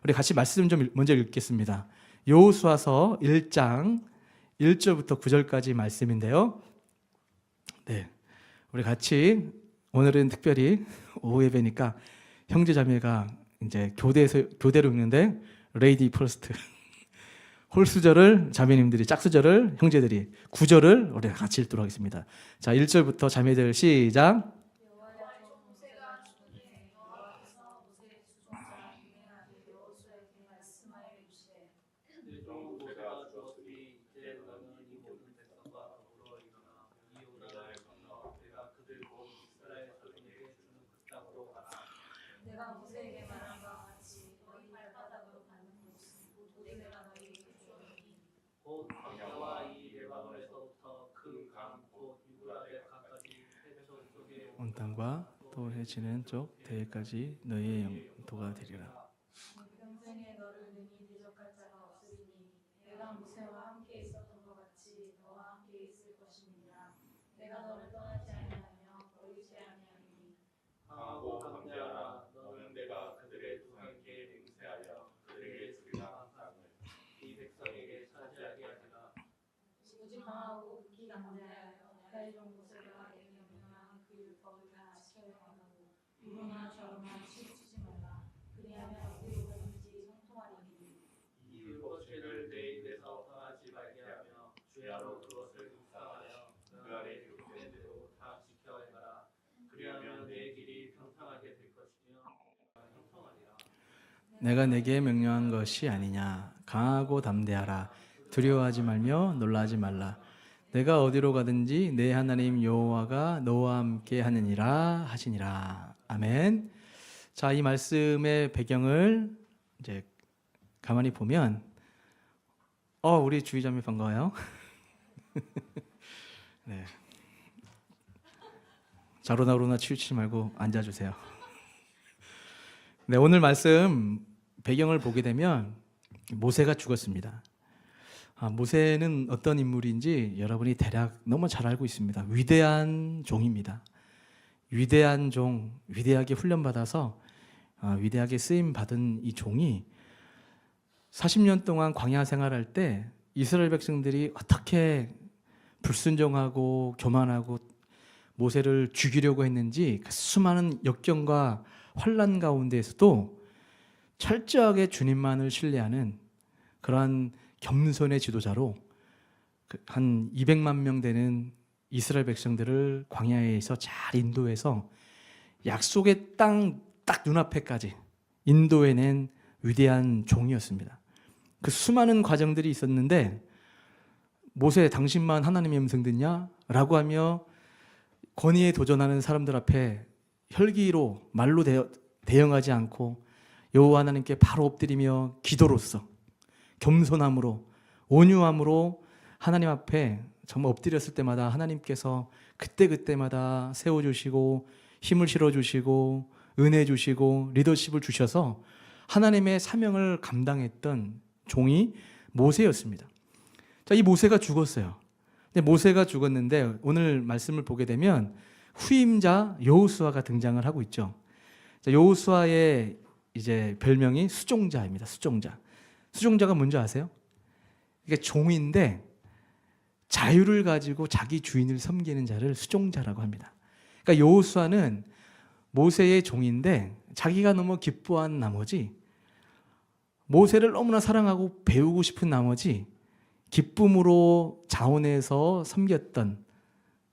우리 같이 말씀 좀 먼저 읽겠습니다. 여호수아서 1장 1절부터 9절까지 말씀인데요. 네, 우리 같이 오늘은 특별히 오후 예배니까 형제 자매가 이제 교대로 읽는데 레이디 퍼스트 홀수절을 자매님들이, 짝수절을 형제들이, 9절을 우리 같이 읽도록 하겠습니다. 자, 1절부터 자매들 시작. 내가 모세에게 말한 바와 같이 너희 발바닥으로 밟는 곳은 우리가 너희에게 주었으니 곧 광야와 이 레바논에서부터 그 강 곧 유브라데까지 해저 속에 온 땅과 또 해지는 쪽 대까지 너희의 영토가 되리라. 평생에 너를 능히 대적할 자가 없으리니 내가 모세와 함께 있었던 것 같이 너와 함께 있을 것입니다. 내가 너를 떠나지 아니하며 버리지 아니하리니 강하고 강대하라. 너는 내가 그들의 조상에게 맹세하여 그들에게 주리라 한 땅을 이 백성에게 차지하게 하리라. 오직 강하고 극히 강대하여 나의 종 모세가 내게 명령한 그 율법을 다 지켜 행하고 이로나 저로나 치우치지 말라. 그리하면 어디로 가든지 형통하리니 이 율법책을 내 입에서 떠나지 말게 하며 주야로 그것을 묵상하여 그 아래 기록된 대로 다 지켜 행하라. 그리하면 내 길이 평탄하게 될 것이며 형통하리라. 내가 내게 명령한 것이 아니냐. 강하고 담대하라. 두려워하지 말며 놀라지 말라. 내가 어디로 가든지 내 하나님 여호와가 너와 함께 하느니라 하시니라. 아멘. 자, 이 말씀의 배경을 이제 가만히 보면 우리 주의자매 반가워요. 네. 자로나 오로나 치우치지 말고 앉아주세요. 네, 오늘 말씀 배경을 보게 되면 모세가 죽었습니다. 모세는 어떤 인물인지 여러분이 대략 너무 잘 알고 있습니다. 위대한 종입니다. 위대한 종, 위대하게 훈련받아서 위대하게 쓰임받은 이 종이 40년 동안 광야 생활할 때 이스라엘 백성들이 어떻게 불순종하고 교만하고 모세를 죽이려고 했는지 그 수많은 역경과 환난 가운데에서도 철저하게 주님만을 신뢰하는 그러한 겸손의 지도자로 한 200만 명 되는 이스라엘 백성들을 광야에서 잘 인도해서 약속의 땅 딱 눈앞에까지 인도해낸 위대한 종이었습니다. 그 수많은 과정들이 있었는데 모세, 당신만 하나님의 음성 듣냐? 라고 하며 권위에 도전하는 사람들 앞에 혈기로 말로 대응하지 않고 여호와 하나님께 바로 엎드리며 기도로써 겸손함으로 온유함으로 하나님 앞에 정말 엎드렸을 때마다 하나님께서 그때그때마다 세워주시고 힘을 실어주시고 은혜 주시고 리더십을 주셔서 하나님의 사명을 감당했던 종이 모세였습니다. 자, 이 모세가 죽었어요. 근데 모세가 죽었는데 오늘 말씀을 보게 되면 후임자 여호수아가 등장을 하고 있죠. 자, 여호수아의 이제 별명이 수종자입니다. 수종자. 수종자가 뭔지 아세요? 이게 종인데 자유를 가지고 자기 주인을 섬기는 자를 수종자라고 합니다. 그러니까 여호수아는 모세의 종인데 자기가 너무 기뻐한 나머지 모세를 너무나 사랑하고 배우고 싶은 나머지 기쁨으로 자원해서 섬겼던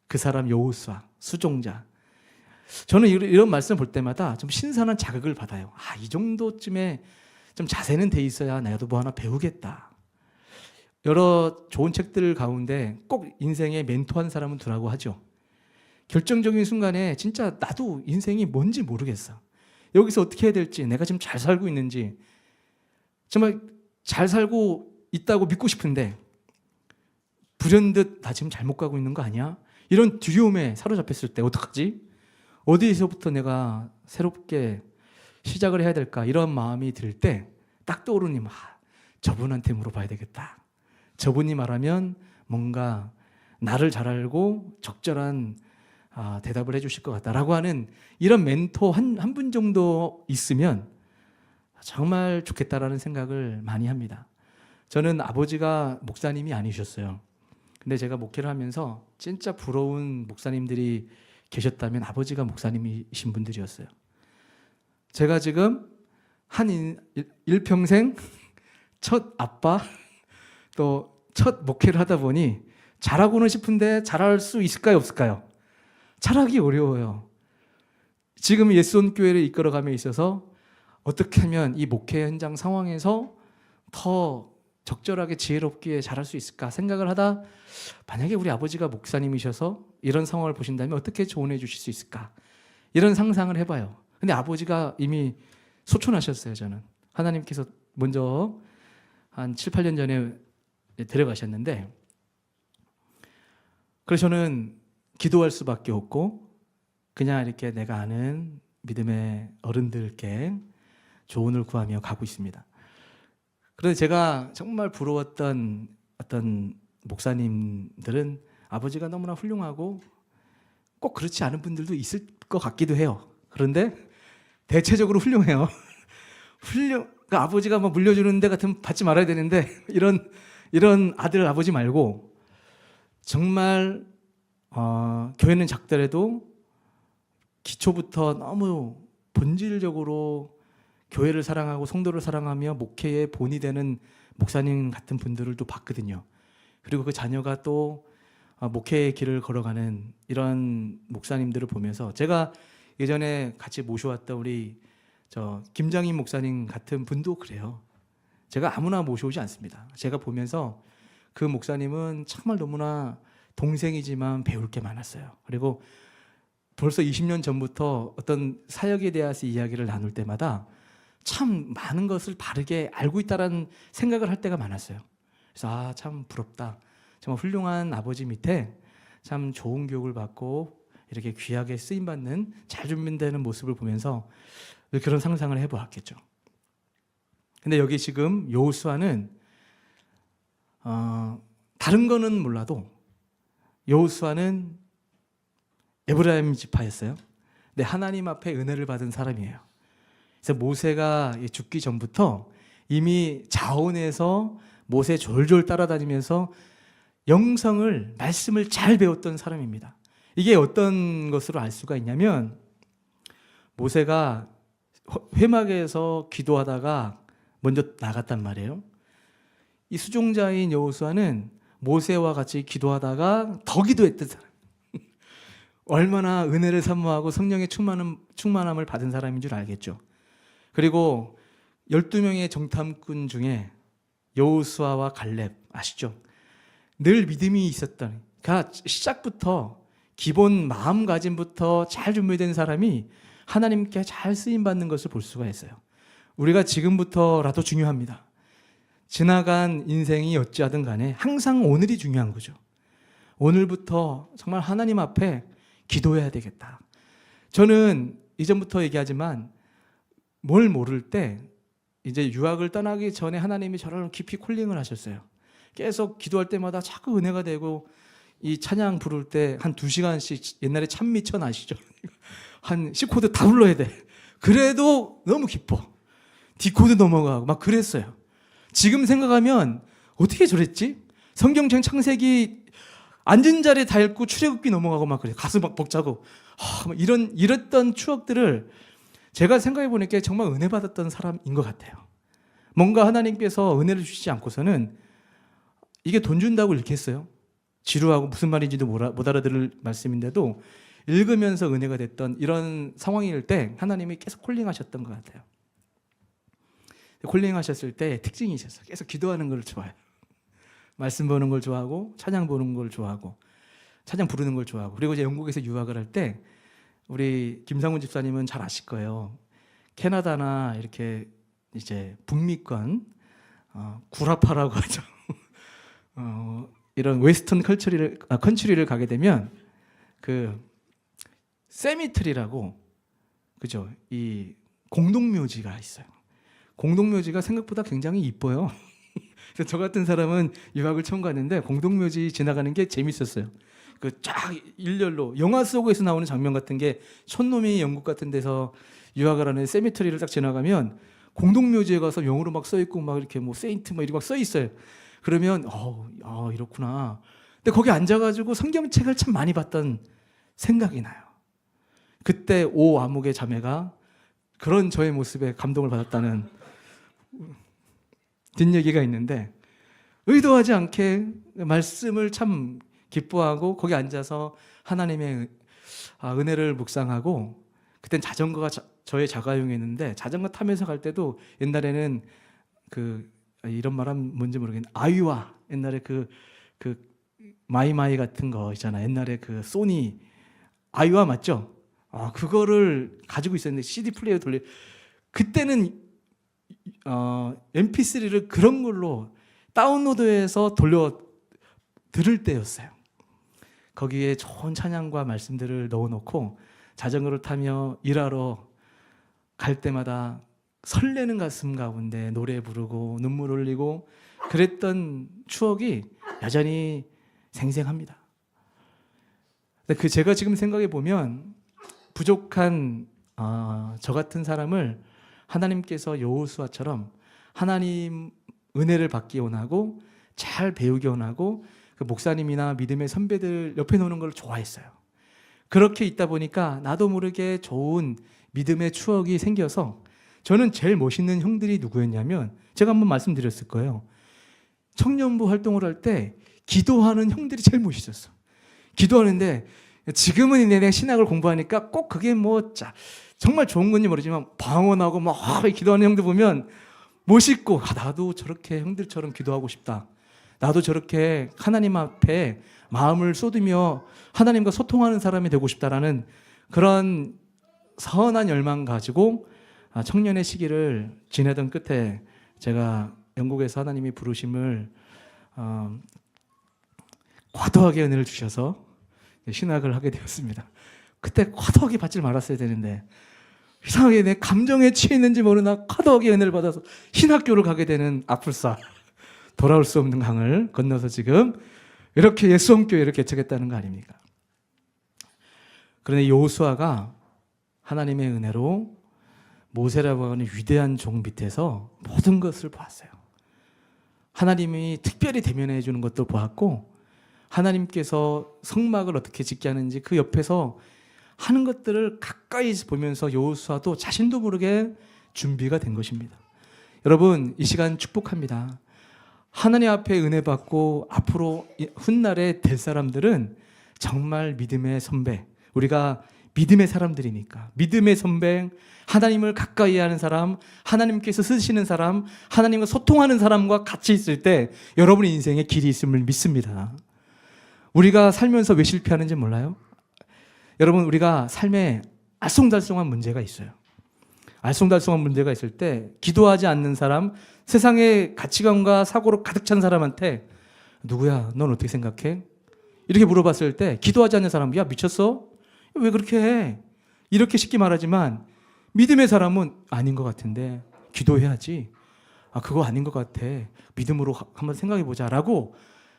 그 사람 여호수아, 수종자. 저는 이런 말씀 볼 때마다 좀 신선한 자극을 받아요. 이 정도쯤에 좀 자세는 돼 있어야 나도 뭐 하나 배우겠다. 여러 좋은 책들 가운데 꼭 인생의 멘토한 사람은 두라고 하죠. 결정적인 순간에 진짜 나도 인생이 뭔지 모르겠어. 여기서 어떻게 해야 될지, 내가 지금 잘 살고 있는지, 정말 잘 살고 있다고 믿고 싶은데 불현듯 나 지금 잘못 가고 있는 거 아니야? 이런 두려움에 사로잡혔을 때 어떡하지? 어디에서부터 내가 새롭게 시작을 해야 될까? 이런 마음이 들 때 딱 떠오르니 저분한테 물어봐야 되겠다. 저분이 말하면 뭔가 나를 잘 알고 적절한 대답을 해주실 것 같다라고 하는 이런 멘토 한 분 정도 있으면 정말 좋겠다라는 생각을 많이 합니다. 저는 아버지가 목사님이 아니셨어요. 근데 제가 목회를 하면서 진짜 부러운 목사님들이 계셨다면 아버지가 목사님이신 분들이었어요. 제가 지금 일평생 첫 아빠 또 첫 목회를 하다 보니 잘하고는 싶은데 잘할 수 있을까요, 없을까요? 잘하기 어려워요. 지금 예수온 교회를 이끌어감에 있어서 어떻게 하면 이 목회 현장 상황에서 더 적절하게 지혜롭게 잘할 수 있을까 생각을 하다 만약에 우리 아버지가 목사님이셔서 이런 상황을 보신다면 어떻게 조언해 주실 수 있을까 이런 상상을 해봐요. 근데 아버지가 이미 소천하셨어요. 저는 하나님께서 먼저 한 7, 8년 전에 데려가셨는데 그래서 저는 기도할 수밖에 없고 그냥 이렇게 내가 아는 믿음의 어른들께 조언을 구하며 가고 있습니다. 그런데 제가 정말 부러웠던 어떤 목사님들은 아버지가 너무나 훌륭하고 꼭 그렇지 않은 분들도 있을 것 같기도 해요. 그런데 대체적으로 훌륭해요. 그러니까 아버지가 막 물려주는 데 같으면 받지 말아야 되는데 이런 아들 아버지 말고 정말 교회는 작더라도 기초부터 너무 본질적으로 교회를 사랑하고 성도를 사랑하며 목회의 본이 되는 목사님 같은 분들을 또 봤거든요. 그리고 그 자녀가 또 목회의 길을 걸어가는 이런 목사님들을 보면서 제가 예전에 같이 모셔왔던 우리 김장인 목사님 같은 분도 그래요. 제가 아무나 모셔오지 않습니다. 제가 보면서 그 목사님은 정말 너무나 동생이지만 배울 게 많았어요. 그리고 벌써 20년 전부터 어떤 사역에 대해서 이야기를 나눌 때마다 참 많은 것을 바르게 알고 있다는 생각을 할 때가 많았어요. 그래서 참 부럽다. 정말 훌륭한 아버지 밑에 참 좋은 교육을 받고 이렇게 귀하게 쓰임받는 잘 준비되는 모습을 보면서 그런 상상을 해보았겠죠. 근데 여기 지금 여호수아는 다른 거는 몰라도 여호수아는 에브라임 지파였어요. 근데 하나님 앞에 은혜를 받은 사람이에요. 그래서 모세가 죽기 전부터 이미 자원에서 모세 졸졸 따라다니면서 영성을 말씀을 잘 배웠던 사람입니다. 이게 어떤 것으로 알 수가 있냐면 모세가 회막에서 기도하다가 먼저 나갔단 말이에요. 이 수종자인 여호수아는 모세와 같이 기도하다가 더 기도했던 사람. 얼마나 은혜를 사모하고 성령의 충만함을 받은 사람인 줄 알겠죠. 그리고 12명의 정탐꾼 중에 여호수아와 갈렙 아시죠? 늘 믿음이 있었던, 그러니까 시작부터 기본 마음가짐부터 잘 준비된 사람이 하나님께 잘 쓰임받는 것을 볼 수가 있어요. 우리가 지금부터라도 중요합니다. 지나간 인생이 어찌하든 간에 항상 오늘이 중요한 거죠. 오늘부터 정말 하나님 앞에 기도해야 되겠다. 저는 이전부터 얘기하지만 뭘 모를 때 이제 유학을 떠나기 전에 하나님이 저를 깊이 콜링을 하셨어요. 계속 기도할 때마다 자꾸 은혜가 되고 이 찬양 부를 때 한 2시간씩 옛날에 찬미천 아시죠? 한 C코드 다 불러야 돼. 그래도 너무 기뻐. D코드 넘어가고 막 그랬어요. 지금 생각하면 어떻게 저랬지? 성경책 창세기 앉은 자리에 다 읽고 출애굽기 넘어가고 막 그래. 가슴 막 벅차고 막 이랬던 추억들을 제가 생각해 보니까 정말 은혜 받았던 사람인 것 같아요. 뭔가 하나님께서 은혜를 주시지 않고서는 이게 돈 준다고 읽겠어요? 지루하고 무슨 말인지도 못 알아들을 말씀인데도 읽으면서 은혜가 됐던 이런 상황일 때 하나님이 계속 콜링하셨던 것 같아요. 콜링하셨을 때 특징이 있었어요. 계속 기도하는 걸 좋아해요. 말씀 보는 걸 좋아하고 찬양 보는 걸 좋아하고 찬양 부르는 걸 좋아하고 그리고 이제 영국에서 유학을 할 때 우리 김상훈 집사님은 잘 아실 거예요. 캐나다나 이렇게 이제 북미권 구라파라고 하죠. 이런 웨스턴 컨트리를 가게 되면 그 세미트리라고 그죠? 이 공동묘지가 있어요. 공동묘지가 생각보다 굉장히 이뻐요. 그래서 저 같은 사람은 유학을 처음 갔는데 공동묘지 지나가는 게 재밌었어요. 그 쫙 일렬로 영화 속에서 나오는 장면 같은 게 촌놈이 영국 같은 데서 유학을 하는 세미트리를 딱 지나가면 공동묘지에 가서 영어로 막 써 있고 막 이렇게 뭐 세인트 막 이렇게 막 써 있어요. 그러면 이렇구나. 근데 거기 앉아가지고 성경책을 참 많이 봤던 생각이 나요. 그때 오 아목의 자매가 그런 저의 모습에 감동을 받았다는 뒷얘기가 있는데, 의도하지 않게 말씀을 참 기뻐하고 거기 앉아서 하나님의 은혜를 묵상하고, 그땐 자전거가 저의 자가용이었는데 자전거 타면서 갈 때도 옛날에는 이런 말하면 뭔지 모르겠는데 아이와 옛날에 그 마이마이 같은 거 있잖아. 옛날에 그 소니 아이와 맞죠? 그거를 가지고 있었는데 CD 플레이어 그때는 MP3를 그런 걸로 다운로드해서 돌려 들을 때였어요. 거기에 좋은 찬양과 말씀들을 넣어놓고 자전거를 타며 일하러 갈 때마다 설레는 가슴 가운데 노래 부르고 눈물 흘리고 그랬던 추억이 여전히 생생합니다. 근데 제가 지금 생각해 보면 부족한 저 같은 사람을 하나님께서 여호수아처럼 하나님 은혜를 받기 원하고 잘 배우기 원하고 그 목사님이나 믿음의 선배들 옆에 노는 걸 좋아했어요. 그렇게 있다 보니까 나도 모르게 좋은 믿음의 추억이 생겨서 저는 제일 멋있는 형들이 누구였냐면 제가 한번 말씀드렸을 거예요. 청년부 활동을 할 때 기도하는 형들이 제일 멋있었어. 기도하는데 지금은 내가 신학을 공부하니까 꼭 그게 정말 좋은 건지 모르지만 방언하고 막 기도하는 형들 보면 멋있고 나도 저렇게 형들처럼 기도하고 싶다. 나도 저렇게 하나님 앞에 마음을 쏟으며 하나님과 소통하는 사람이 되고 싶다라는 그런 선한 열망 가지고 청년의 시기를 지내던 끝에 제가 영국에서 하나님이 부르심을 과도하게 은혜를 주셔서 신학을 하게 되었습니다. 그때 과도하게 받지 말았어야 되는데 이상하게 내 감정에 취했는지 모르나 과도하게 은혜를 받아서 신학교를 가게 되는 아플싸 돌아올 수 없는 강을 건너서 지금 이렇게 예수원교회를 개척했다는 거 아닙니까? 그런데 여호수아가 하나님의 은혜로 모세라고 하는 위대한 종 밑에서 모든 것을 보았어요. 하나님이 특별히 대면해 주는 것도 보았고 하나님께서 성막을 어떻게 짓게 하는지 그 옆에서 하는 것들을 가까이 보면서 여호수아도 자신도 모르게 준비가 된 것입니다. 여러분, 이 시간 축복합니다. 하나님 앞에 은혜 받고 앞으로 훗날에 될 사람들은 정말 믿음의 선배, 우리가 믿음의 사람들이니까 믿음의 선배, 하나님을 가까이 하는 사람, 하나님께서 쓰시는 사람, 하나님과 소통하는 사람과 같이 있을 때 여러분의 인생에 길이 있음을 믿습니다. 우리가 살면서 왜 실패하는지 몰라요? 여러분, 우리가 삶에 알쏭달쏭한 문제가 있어요. 알쏭달쏭한 문제가 있을 때 기도하지 않는 사람, 세상의 가치관과 사고로 가득 찬 사람한테 누구야? 넌 어떻게 생각해? 이렇게 물어봤을 때 기도하지 않는 사람은 야 미쳤어? 왜 그렇게 해? 이렇게 쉽게 말하지만 믿음의 사람은 아닌 것 같은데 기도해야지. 그거 아닌 것 같아. 믿음으로 한번 생각해보자 라고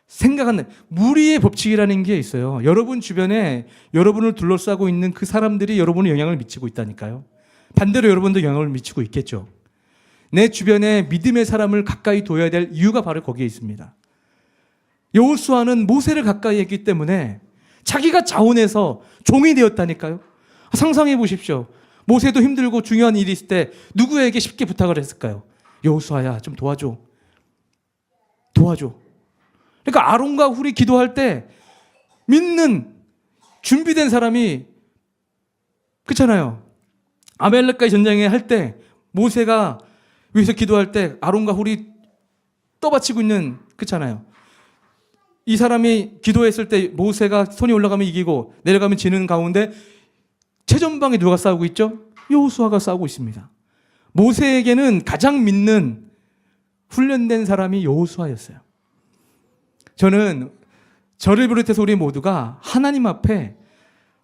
생각하는 무리의 법칙이라는 게 있어요. 여러분 주변에 여러분을 둘러싸고 있는 그 사람들이 여러분의 영향을 미치고 있다니까요. 반대로 여러분도 영향을 미치고 있겠죠. 내 주변에 믿음의 사람을 가까이 둬야 될 이유가 바로 거기에 있습니다. 여호수아는 모세를 가까이 했기 때문에 자기가 자원해서 종이 되었다니까요. 상상해 보십시오. 모세도 힘들고 중요한 일이 있을 때 누구에게 쉽게 부탁을 했을까요? 여호수아야 좀 도와줘. 그러니까 아론과 훌이 기도할 때 믿는 준비된 사람이 그렇잖아요. 아말렉과의 전쟁에 할 때 모세가 위에서 기도할 때 아론과 훌이 떠받치고 있는 그렇잖아요. 이 사람이 기도했을 때 모세가 손이 올라가면 이기고 내려가면 지는 가운데 최전방에 누가 싸우고 있죠? 여호수아가 싸우고 있습니다. 모세에게는 가장 믿는 훈련된 사람이 여호수아였어요. 저는 저를 비롯해서 우리 모두가 하나님 앞에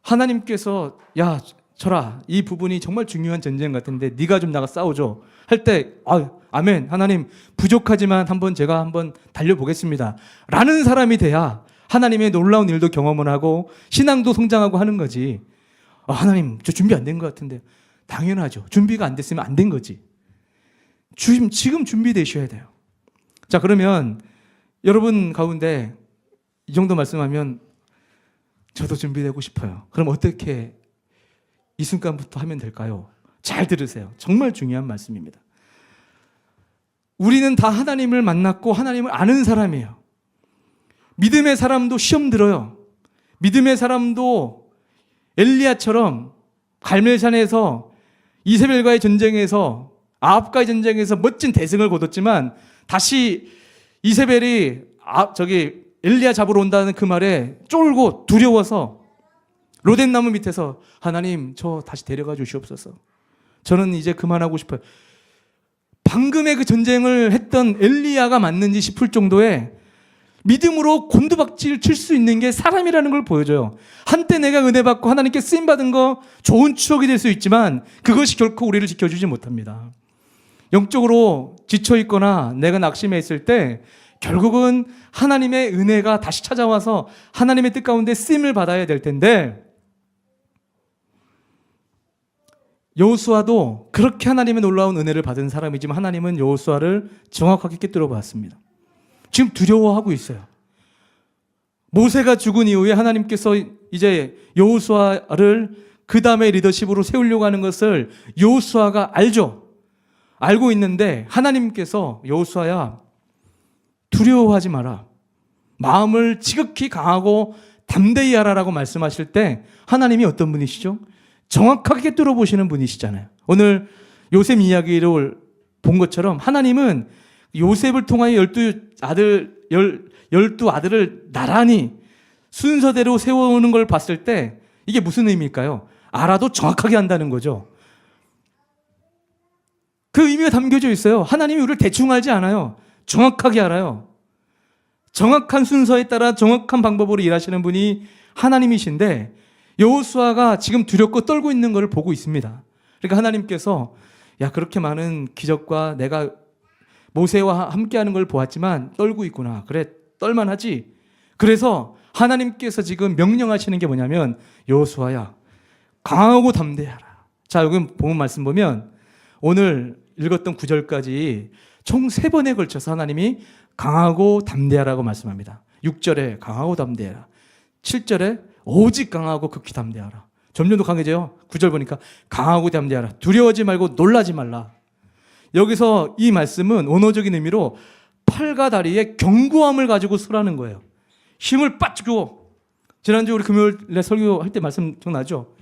하나님께서 야 철아 이 부분이 정말 중요한 전쟁 같은데 네가 좀 나가 싸워줘 할 때 아멘 하나님 부족하지만 제가 한번 달려보겠습니다 라는 사람이 돼야 하나님의 놀라운 일도 경험을 하고 신앙도 성장하고 하는 거지. 하나님 저 준비 안 된 것 같은데 당연하죠. 준비가 안 됐으면 안 된 거지. 지금 준비되셔야 돼요. 자, 그러면 여러분 가운데 이 정도 말씀하면 저도 준비되고 싶어요. 그럼 어떻게 이 순간부터 하면 될까요? 잘 들으세요. 정말 중요한 말씀입니다. 우리는 다 하나님을 만났고 하나님을 아는 사람이에요. 믿음의 사람도 시험 들어요. 믿음의 사람도 엘리야처럼 갈멜산에서 이세벨과의 전쟁에서 아합과의 전쟁에서 멋진 대승을 거뒀지만 다시 이세벨이 엘리야 잡으러 온다는 그 말에 쫄고 두려워서 로덴나무 밑에서 하나님 저 다시 데려가 주시옵소서. 저는 이제 그만하고 싶어요. 방금의 그 전쟁을 했던 엘리야가 맞는지 싶을 정도의 믿음으로 곤두박질 칠 수 있는 게 사람이라는 걸 보여줘요. 한때 내가 은혜 받고 하나님께 쓰임 받은 거 좋은 추억이 될 수 있지만 그것이 결코 우리를 지켜주지 못합니다. 영적으로 지쳐 있거나 내가 낙심해 있을 때 결국은 하나님의 은혜가 다시 찾아와서 하나님의 뜻 가운데 쓰임을 받아야 될 텐데, 여호수아도 그렇게 하나님의 놀라운 은혜를 받은 사람이지만 하나님은 여호수아를 정확하게 꿰뚫어 봤습니다. 지금 두려워하고 있어요. 모세가 죽은 이후에 하나님께서 이제 여호수아를 그 다음에 리더십으로 세우려고 하는 것을 여호수아가 알죠. 알고 있는데 하나님께서 여호수아야 두려워하지 마라. 마음을 지극히 강하고 담대히 하라라고 말씀하실 때 하나님이 어떤 분이시죠? 정확하게 뚫어보시는 분이시잖아요. 오늘 요셉 이야기를 본 것처럼 하나님은 요셉을 통하여 12아들을 나란히 순서대로 세워오는 걸 봤을 때 이게 무슨 의미일까요? 알아도 정확하게 한다는 거죠. 그 의미가 담겨져 있어요. 하나님이 우리를 대충 알지 않아요. 정확하게 알아요. 정확한 순서에 따라 정확한 방법으로 일하시는 분이 하나님이신데 여호수아가 지금 두렵고 떨고 있는 것을 보고 있습니다. 그러니까 하나님께서 야 그렇게 많은 기적과 내가 모세와 함께하는 걸 보았지만 떨고 있구나. 그래 떨만하지. 그래서 하나님께서 지금 명령하시는 게 뭐냐면 여호수아야 강하고 담대하라. 자 여기 보면 말씀 보면 오늘 읽었던 9절까지 총 3번에 걸쳐서 하나님이 강하고 담대하라고 말씀합니다. 6절에 강하고 담대하라. 7절에 오직 강하고 극히 담대하라. 점점 더 강해져요. 9절 보니까 강하고 담대하라. 두려워하지 말고 놀라지 말라. 여기서 이 말씀은 언어적인 의미로 팔과 다리에 견고함을 가지고 서라는 거예요. 힘을 빠지고 지난주 우리 금요일에 설교할 때 말씀 기억나죠?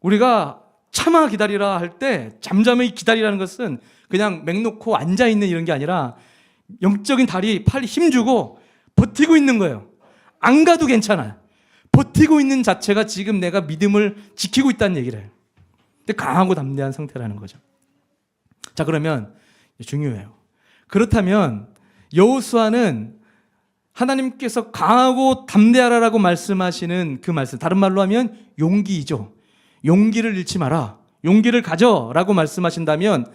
우리가 참아 기다리라 할 때 잠잠히 기다리라는 것은 그냥 맹 놓고 앉아있는 이런 게 아니라 영적인 다리, 팔 힘주고 버티고 있는 거예요. 안 가도 괜찮아요. 버티고 있는 자체가 지금 내가 믿음을 지키고 있다는 얘기를 해요. 근데 강하고 담대한 상태라는 거죠. 자 그러면 중요해요. 그렇다면 여호수아는 하나님께서 강하고 담대하라라고 말씀하시는 그 말씀, 다른 말로 하면 용기이죠. 용기를 잃지 마라. 용기를 가져라고 말씀하신다면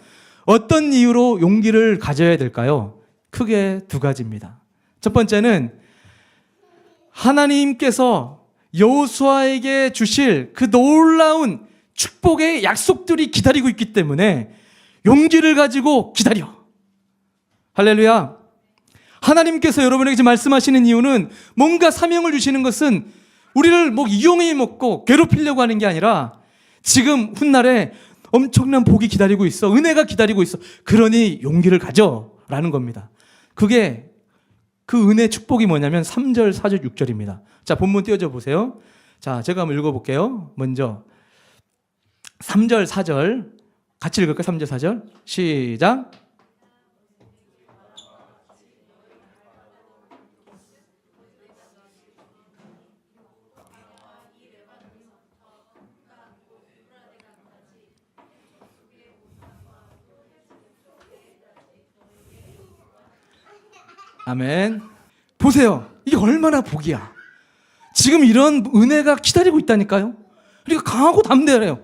어떤 이유로 용기를 가져야 될까요? 크게 2가지입니다. 첫 번째는 하나님께서 여호수아에게 주실 그 놀라운 축복의 약속들이 기다리고 있기 때문에 용기를 가지고 기다려. 할렐루야. 하나님께서 여러분에게 지금 말씀하시는 이유는 뭔가 사명을 주시는 것은 우리를 이용해 먹고 괴롭히려고 하는 게 아니라 지금 훗날에 엄청난 복이 기다리고 있어. 은혜가 기다리고 있어. 그러니 용기를 가져라는 겁니다. 그게 그 은혜 축복이 뭐냐면 3절, 4절, 6절입니다. 자, 본문 띄워줘 보세요. 자, 제가 한번 읽어볼게요. 먼저 3절, 4절 같이 읽을까요? 3절, 4절 시작. 아멘. 보세요. 이게 얼마나 복이야. 지금 이런 은혜가 기다리고 있다니까요. 그러니까 강하고 담대해요.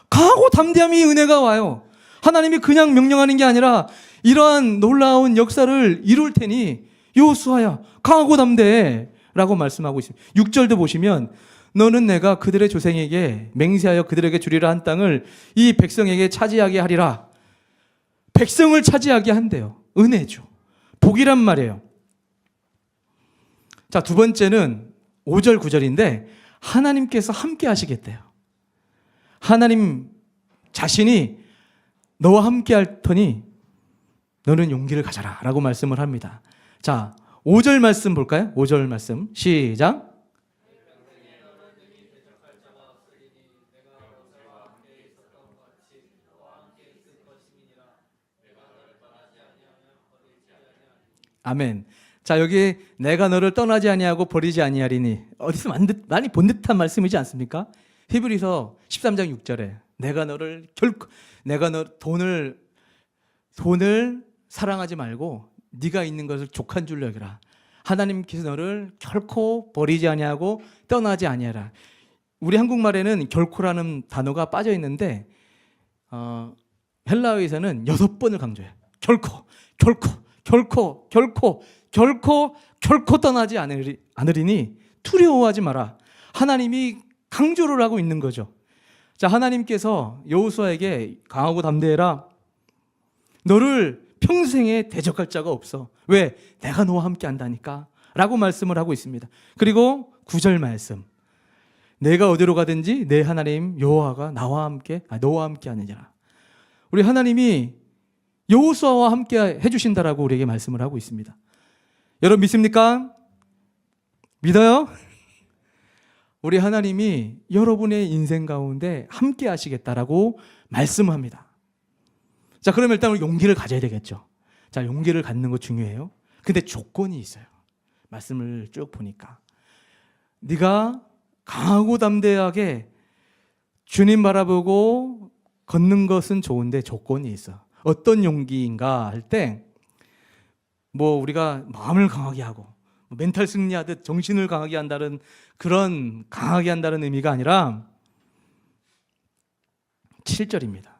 강하고 담대함이 은혜가 와요. 하나님이 그냥 명령하는 게 아니라 이러한 놀라운 역사를 이룰 테니 여호수아야 강하고 담대해 라고 말씀하고 있습니다. 6절도 보시면 너는 내가 그들의 조상에게 맹세하여 그들에게 주리라 한 땅을 이 백성에게 차지하게 하리라. 백성을 차지하게 한대요. 은혜죠. 복이란 말이에요. 자, 두 번째는 5절 9절인데 하나님께서 함께 하시겠대요. 하나님 자신이 너와 함께 할 터니 너는 용기를 가져라 라고 말씀을 합니다. 자, 5절 말씀 볼까요? 5절 말씀 시작. 아멘. 자, 여기 내가 너를 떠나지 아니하고 버리지 아니하리니 어디서 많이 본 듯한 말씀이지 않습니까? 히브리서 13장 6절에 내가 너 돈을 사랑하지 말고 네가 있는 것을 족한 줄로 여기라. 하나님께서 너를 결코 버리지 아니하고 떠나지 아니하라. 우리 한국말에는 결코라는 단어가 빠져 있는데 헬라어에서는 6번을 강조해요. 결코 떠나지 않으리니 두려워하지 마라. 하나님이 강조를 하고 있는 거죠. 자, 하나님께서 여호수아에게 강하고 담대해라. 너를 평생에 대적할 자가 없어. 왜? 내가 너와 함께 한다니까 라고 말씀을 하고 있습니다. 그리고 9절 말씀, 내가 어디로 가든지 내 하나님 여호와가 너와 함께 하느니라. 우리 하나님이 여호수아와 함께 해주신다라고 우리에게 말씀을 하고 있습니다. 여러분 믿습니까? 믿어요? 우리 하나님이 여러분의 인생 가운데 함께 하시겠다라고 말씀합니다. 자, 그러면 일단 우리 용기를 가져야 되겠죠. 자, 용기를 갖는 거 중요해요. 근데 조건이 있어요. 말씀을 쭉 보니까 네가 강하고 담대하게 주님 바라보고 걷는 것은 좋은데 조건이 있어. 어떤 용기인가 할 때 뭐 우리가 마음을 강하게 하고 멘탈 승리하듯 정신을 강하게 한다는 그런 강하게 한다는 의미가 아니라 7절입니다.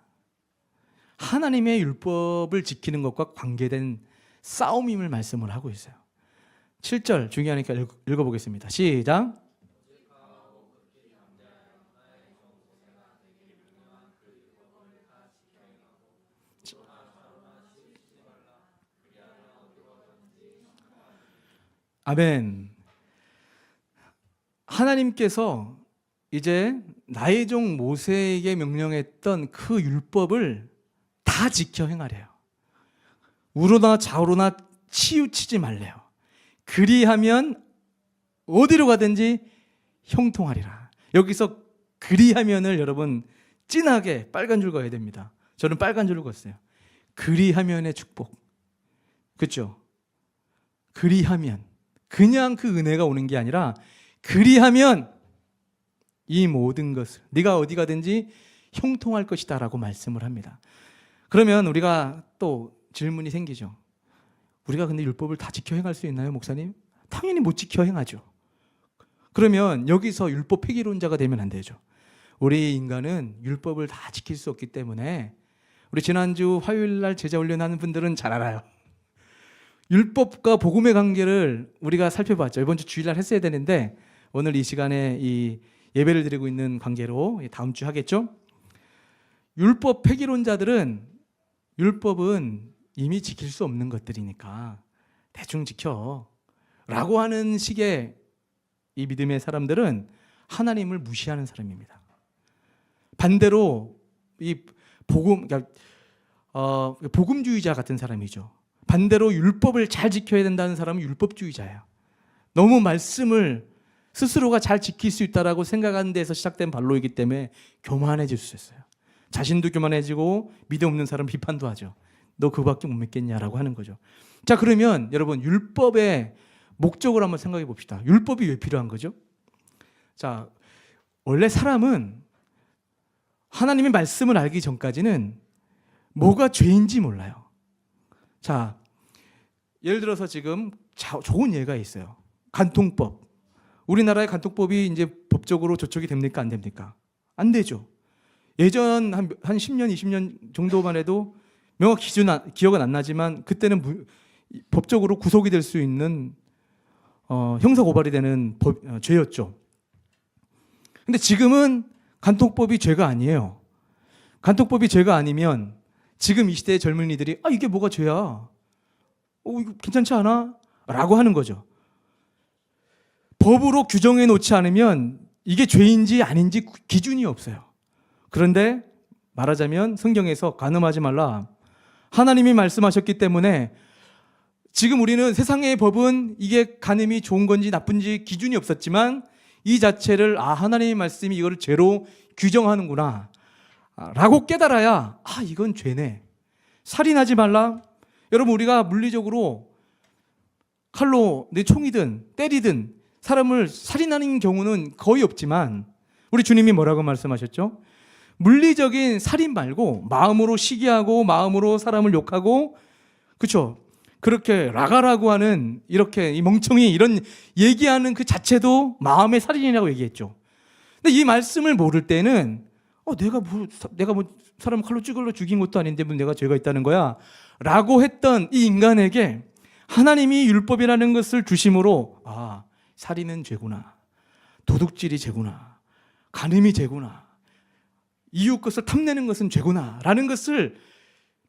하나님의 율법을 지키는 것과 관계된 싸움임을 말씀을 하고 있어요. 7절 중요하니까 읽어보겠습니다. 시작. 아멘. 하나님께서 이제 나의 종 모세에게 명령했던 그 율법을 다 지켜 행하래요. 우로나 좌우로나 치우치지 말래요. 그리하면 어디로 가든지 형통하리라. 여기서 그리하면을 여러분 진하게 빨간 줄 그어야 됩니다. 저는 빨간 줄을 그었어요. 그리하면의 축복. 그렇죠? 그리하면 그냥 그 은혜가 오는 게 아니라 그리하면 이 모든 것을 네가 어디 가든지 형통할 것이다 라고 말씀을 합니다. 그러면 우리가 또 질문이 생기죠. 우리가 근데 율법을 다 지켜 행할 수 있나요, 목사님? 당연히 못 지켜 행하죠. 그러면 여기서 율법 폐기론자가 되면 안 되죠. 우리 인간은 율법을 다 지킬 수 없기 때문에 우리 지난주 화요일 날 제자 훈련하는 분들은 잘 알아요. 율법과 복음의 관계를 우리가 살펴봤죠. 이번 주 주일날 했어야 되는데 오늘 이 시간에 이 예배를 드리고 있는 관계로 다음 주 하겠죠. 율법 폐기론자들은 율법은 이미 지킬 수 없는 것들이니까 대충 지켜 라고 하는 식의 이 믿음의 사람들은 하나님을 무시하는 사람입니다. 반대로 이 복음주의자 같은 사람이죠. 반대로 율법을 잘 지켜야 된다는 사람은 율법주의자예요. 너무 말씀을 스스로가 잘 지킬 수 있다라고 생각하는 데서 시작된 발로이기 때문에 교만해질 수 있어요. 자신도 교만해지고 믿음 없는 사람 비판도 하죠. 너 그거밖에 못 믿겠냐라고 하는 거죠. 자, 그러면 여러분 율법의 목적을 한번 생각해 봅시다. 율법이 왜 필요한 거죠? 자, 원래 사람은 하나님의 말씀을 알기 전까지는 뭐가 죄인지 몰라요. 자, 예를 들어서 지금 좋은 예가 있어요. 간통법. 우리나라의 간통법이 이제 법적으로 조촉이 됩니까? 안 됩니까? 안 되죠. 예전 한 10년, 20년 정도만 해도 명확히 기억은 안 나지만 그때는 법적으로 구속이 될 수 있는 형사 고발이 되는 죄였죠. 근데 지금은 간통법이 죄가 아니에요. 간통법이 죄가 아니면 지금 이 시대의 젊은이들이 이게 뭐가 죄야? 이거 괜찮지 않아? 라고 하는 거죠. 법으로 규정해 놓지 않으면 이게 죄인지 아닌지 기준이 없어요. 그런데 말하자면 성경에서 간음하지 말라. 하나님이 말씀하셨기 때문에 지금 우리는 세상의 법은 이게 간음이 좋은 건지 나쁜지 기준이 없었지만 이 자체를 하나님의 말씀이 이거를 죄로 규정하는구나 라고 깨달아야 이건 죄네. 살인하지 말라. 여러분 우리가 물리적으로 칼로 내 총이든 때리든 사람을 살인하는 경우는 거의 없지만 우리 주님이 뭐라고 말씀하셨죠? 물리적인 살인 말고 마음으로 시기하고 마음으로 사람을 욕하고 그렇죠? 그렇게 라가라고 하는 이렇게 이 멍청이 이런 얘기하는 그 자체도 마음의 살인이라고 얘기했죠. 근데 이 말씀을 모를 때는 내가 뭐 사람을 칼로 찌글러 죽인 것도 아닌데 뭐 내가 죄가 있다는 거야 라고 했던 이 인간에게 하나님이 율법이라는 것을 주심으로 살인은 죄구나, 도둑질이 죄구나, 간음이 죄구나, 이웃 것을 탐내는 것은 죄구나 라는 것을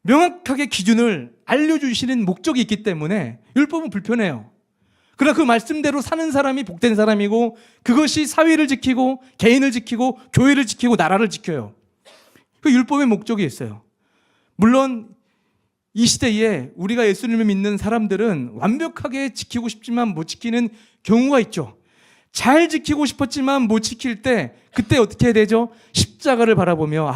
명확하게 기준을 알려주시는 목적이 있기 때문에 율법은 불편해요. 그러나 그 말씀대로 사는 사람이 복된 사람이고 그것이 사회를 지키고 개인을 지키고 교회를 지키고 나라를 지켜요. 그 율법의 목적이 있어요. 물론 이 시대에 우리가 예수님을 믿는 사람들은 완벽하게 지키고 싶지만 못 지키는 경우가 있죠. 잘 지키고 싶었지만 못 지킬 때 그때 어떻게 해야 되죠? 십자가를 바라보며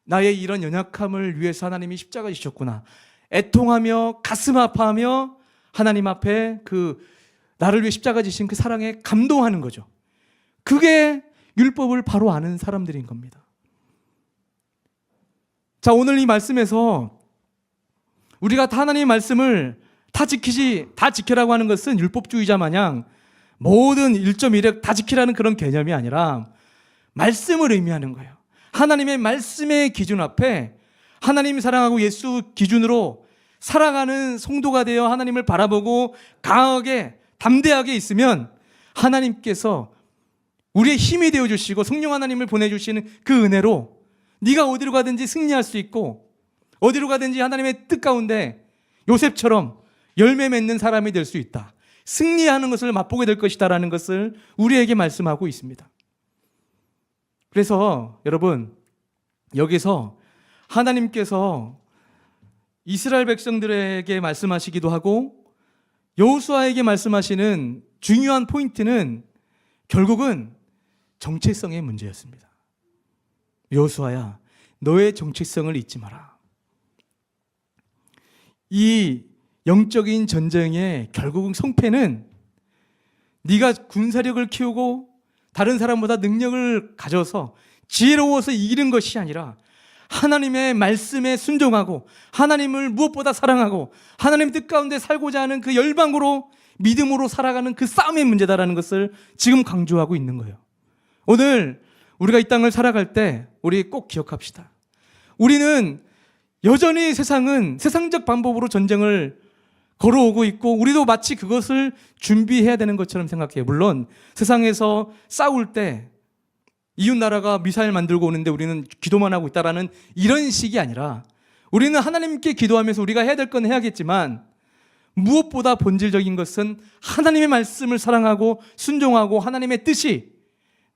나의 이런 연약함을 위해서 하나님이 십자가 지셨구나. 애통하며 가슴 아파하며 하나님 앞에 나를 위해 십자가 지신 그 사랑에 감동하는 거죠. 그게 율법을 바로 아는 사람들인 겁니다. 자, 오늘 이 말씀에서 우리가 다 하나님의 말씀을 다 지키라고 하는 것은 율법주의자 마냥 모든 1.1획 다 지키라는 그런 개념이 아니라 말씀을 의미하는 거예요. 하나님의 말씀의 기준 앞에 하나님이 사랑하고 예수 기준으로 살아가는 성도가 되어 하나님을 바라보고 강하게 담대하게 있으면 하나님께서 우리의 힘이 되어주시고 성령 하나님을 보내주시는 그 은혜로 네가 어디로 가든지 승리할 수 있고 어디로 가든지 하나님의 뜻 가운데 요셉처럼 열매 맺는 사람이 될 수 있다. 승리하는 것을 맛보게 될 것이다라는 것을 우리에게 말씀하고 있습니다. 그래서 여러분 여기서 하나님께서 이스라엘 백성들에게 말씀하시기도 하고 여호수아에게 말씀하시는 중요한 포인트는 결국은 정체성의 문제였습니다. 여호수아야, 너의 정체성을 잊지 마라. 이 영적인 전쟁의 결국은 성패는 네가 군사력을 키우고 다른 사람보다 능력을 가져서 지혜로워서 이기는 것이 아니라 하나님의 말씀에 순종하고 하나님을 무엇보다 사랑하고 하나님의 뜻 가운데 살고자 하는 그 열방으로 믿음으로 살아가는 그 싸움의 문제다라는 것을 지금 강조하고 있는 거예요. 오늘 우리가 이 땅을 살아갈 때 우리 꼭 기억합시다. 우리는 여전히 세상은 세상적 방법으로 전쟁을 걸어오고 있고 우리도 마치 그것을 준비해야 되는 것처럼 생각해요. 물론 세상에서 싸울 때 이웃 나라가 미사일 만들고 오는데 우리는 기도만 하고 있다라는 이런 식이 아니라 우리는 하나님께 기도하면서 우리가 해야 될 건 해야겠지만 무엇보다 본질적인 것은 하나님의 말씀을 사랑하고 순종하고 하나님의 뜻이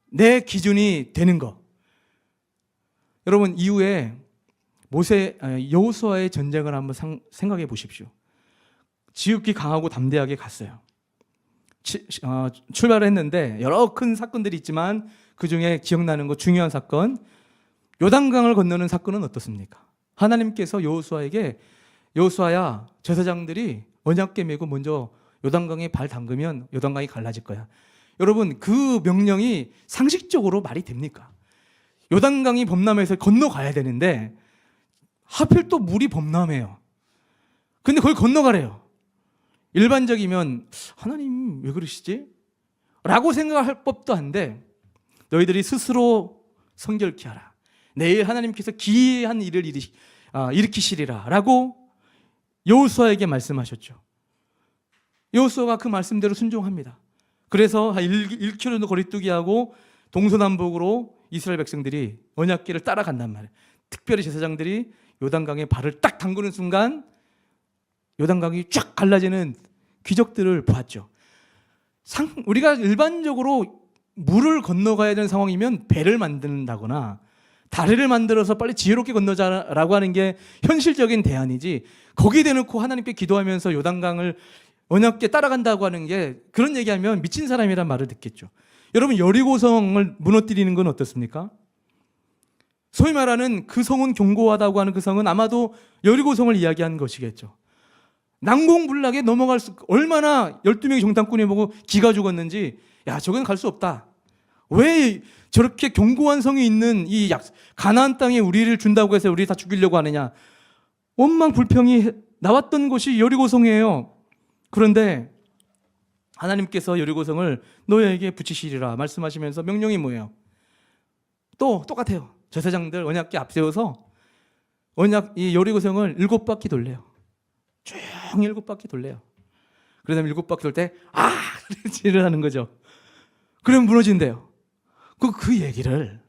내 기준이 되는 것. 여러분 이후에 여호수아의 전쟁을 한번 생각해 보십시오. 지극히 강하고 담대하게 갔어요. 출발을 했는데 여러 큰 사건들이 있지만 그 중에 기억나는 거 중요한 사건, 요단강을 건너는 사건은 어떻습니까? 하나님께서 여호수아에게 여호수아야, 제사장들이 언약궤 메고 먼저 요단강에 발 담그면 요단강이 갈라질 거야. 여러분 그 명령이 상식적으로 말이 됩니까? 요단강이 범람해서 건너가야 되는데 하필 또 물이 범람해요. 근데 그걸 건너가래요. 일반적이면 하나님 왜 그러시지? 라고 생각할 법도 한데 너희들이 스스로 성결케 하라. 내일 하나님께서 기이한 일을 일으키시리라 라고 여호수아에게 말씀하셨죠. 여호수아가 그 말씀대로 순종합니다. 그래서 1km 거리두기 하고 동서남북으로 이스라엘 백성들이 언약궤를 따라간단 말이에요. 특별히 제사장들이 요단강에 발을 딱 담그는 순간 요단강이 쫙 갈라지는 기적들을 보았죠. 우리가 일반적으로 물을 건너가야 되는 상황이면 배를 만든다거나 다리를 만들어서 빨리 지혜롭게 건너자라고 하는 게 현실적인 대안이지, 거기에 대놓고 하나님께 기도하면서 요단강을 언약궤 따라간다고 하는 게, 그런 얘기하면 미친 사람이란 말을 듣겠죠. 여러분, 여리고성을 무너뜨리는 건 어떻습니까? 소위 말하는 그 성은 견고하다고 하는 그 성은 아마도 여리고성을 이야기한 것이겠죠. 난공불락에 넘어갈 수, 얼마나 12명의 정탐꾼이 보고 기가 죽었는지, 야, 저건 갈 수 없다. 왜 저렇게 견고한 성이 있는 이 가나안 땅에 우리를 준다고 해서 우리 다 죽이려고 하느냐. 원망 불평이 나왔던 곳이 여리고성이에요. 그런데 하나님께서 여리고성을 너희에게 붙이시리라 말씀하시면서 명령이 뭐예요? 똑같아요. 제사장들 언약궤 앞세워서 이 여리고성을 7바퀴 돌래요. 쭉 7바퀴 돌래요. 그러다면 7바퀴 돌 때 지를 하는 거죠. 그러면 무너진대요. 그 얘기를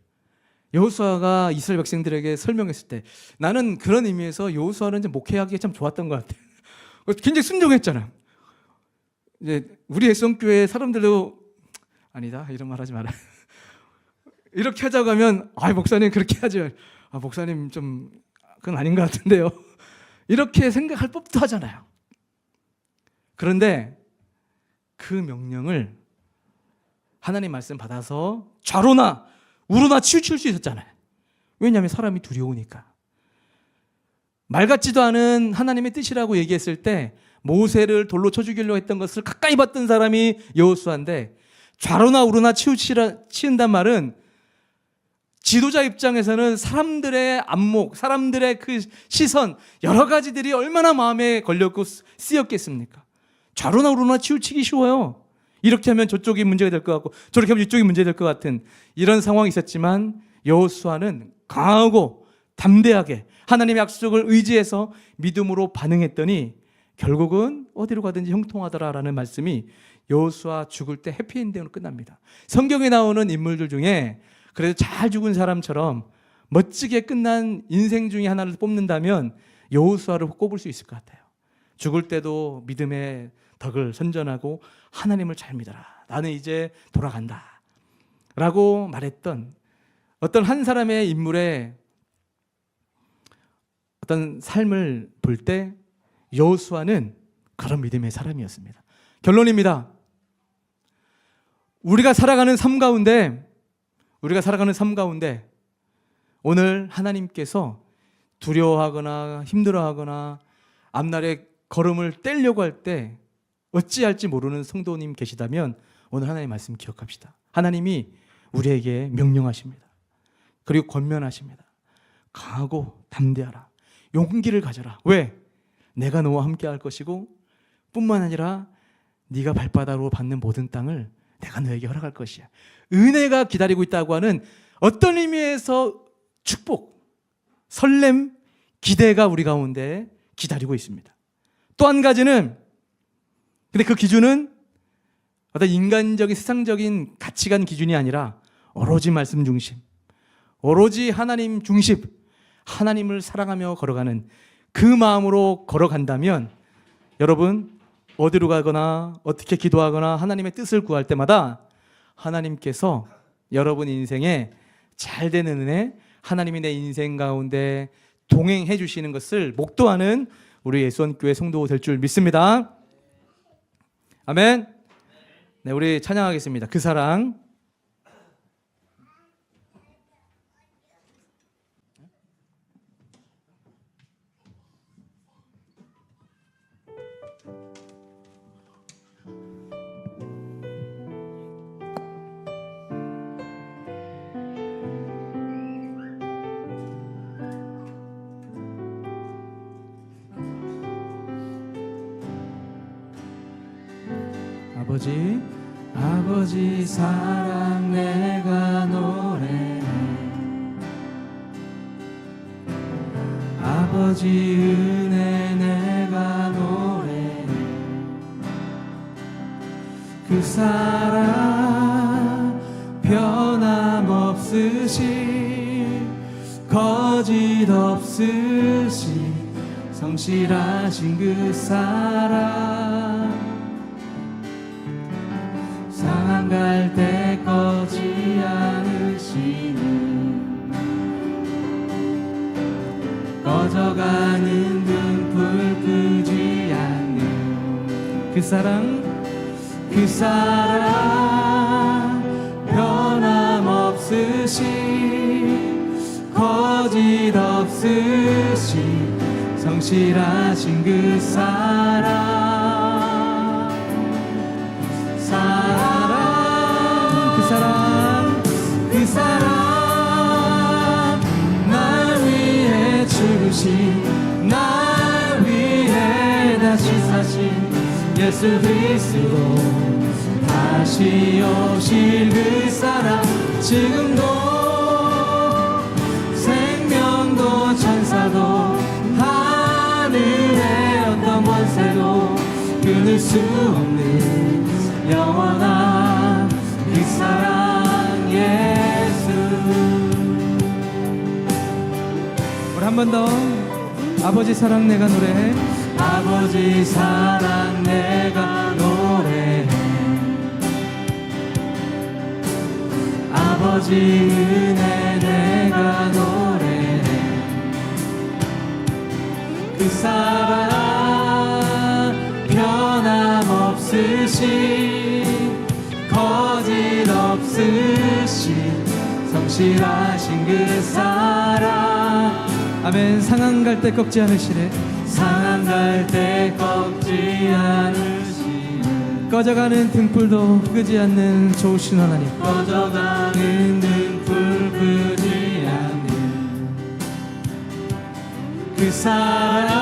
여호수아가 이스라엘 백성들에게 설명했을 때, 나는 그런 의미에서 여호수아는 목회하기에 참 좋았던 것 같아요. 굉장히 순종했잖아. 이제 우리 애성교회 사람들도 아니다 이런 말 하지 마라. 이렇게 하자고 하면 목사님 그렇게 하죠. 목사님 좀 그건 아닌 것 같은데요. 이렇게 생각할 법도 하잖아요. 그런데 그 명령을 하나님 말씀 받아서 좌로나 우로나 치우칠 수 있었잖아요. 왜냐하면 사람이 두려우니까. 말 같지도 않은 하나님의 뜻이라고 얘기했을 때 모세를 돌로 쳐 죽이려고 했던 것을 가까이 봤던 사람이 여호수아인데, 좌로나 우로나 치운단 말은 지도자 입장에서는 사람들의 안목, 사람들의 그 시선, 여러 가지들이 얼마나 마음에 걸렸고 쓰였겠습니까? 좌로나 우로나 치우치기 쉬워요. 이렇게 하면 저쪽이 문제가 될 것 같고 저렇게 하면 이쪽이 문제가 될 것 같은 이런 상황이 있었지만, 여호수아는 강하고 담대하게 하나님의 약속을 의지해서 믿음으로 반응했더니 결국은 어디로 가든지 형통하더라라는 말씀이 여호수아 죽을 때 해피엔딩으로 끝납니다. 성경에 나오는 인물들 중에 그래도 잘 죽은 사람처럼 멋지게 끝난 인생 중에 하나를 뽑는다면 여호수아를 꼽을 수 있을 것 같아요. 죽을 때도 믿음의 덕을 선전하고 하나님을 잘 믿어라. 나는 이제 돌아간다. 라고 말했던 어떤 한 사람의 인물의 어떤 삶을 볼 때 여호수아는 그런 믿음의 사람이었습니다. 결론입니다. 우리가 살아가는 삶 가운데 오늘 하나님께서 두려워하거나 힘들어하거나 앞날에 걸음을 떼려고 할 때 어찌할지 모르는 성도님 계시다면 오늘 하나님의 말씀 기억합시다. 하나님이 우리에게 명령하십니다. 그리고 권면하십니다. 강하고 담대하라. 용기를 가져라. 왜? 내가 너와 함께 할 것이고 뿐만 아니라 네가 발바닥으로 받는 모든 땅을 내가 너에게 허락할 것이야. 은혜가 기다리고 있다고 하는 어떤 의미에서 축복, 설렘, 기대가 우리 가운데 기다리고 있습니다. 또 한 가지는, 근데 그 기준은 어떤 인간적인 세상적인 가치관 기준이 아니라 오로지 말씀 중심, 오로지 하나님 중심, 하나님을 사랑하며 걸어가는 그 마음으로 걸어간다면 여러분 어디로 가거나 어떻게 기도하거나 하나님의 뜻을 구할 때마다 하나님께서 여러분 인생에 잘 되는 은혜, 하나님이 내 인생 가운데 동행해 주시는 것을 목도하는 우리 예수원교회 성도 될 줄 믿습니다. 아멘. 네, 우리 찬양하겠습니다. 그 사랑. 아버지 사랑 내가 노래해. 아버지 은혜 내가 노래해. 그 사랑 변함없으신 거짓 거짓 없으신 성실하신 그 사랑, 상한 갈 때 꺼지 않으시는 꺼져가는 등불 끄지 않는 그 사랑, 그 사랑 변함없으신 거짓 없으신 성실하신 그 사랑, 사랑, 그 사랑, 그 사랑 날 위해 죽으신 날 위해 다시 사신 예수 그리스도 다시 오실 그 사랑, 지금도 생명도 천사도 하늘의 어떤 권세도 끊을 수 없는 영원한 그 사랑 예수. 우리 한 번 더 아버지 사랑 내가 노래해. 아버지 사랑 내가 노래해. 아버지 은혜 내가 노래해. 그 사랑 변함없으신 거짓 없으신 성실하신 그 사랑, 아멘. 상한 갈 때 꺾지 않으시네. 상한 갈 때 꺾지 않으시네. 꺼져가는 등불도 끄지 않는 좋으신 하나님, 꺼져가는 등불 끄지 않는 그 사랑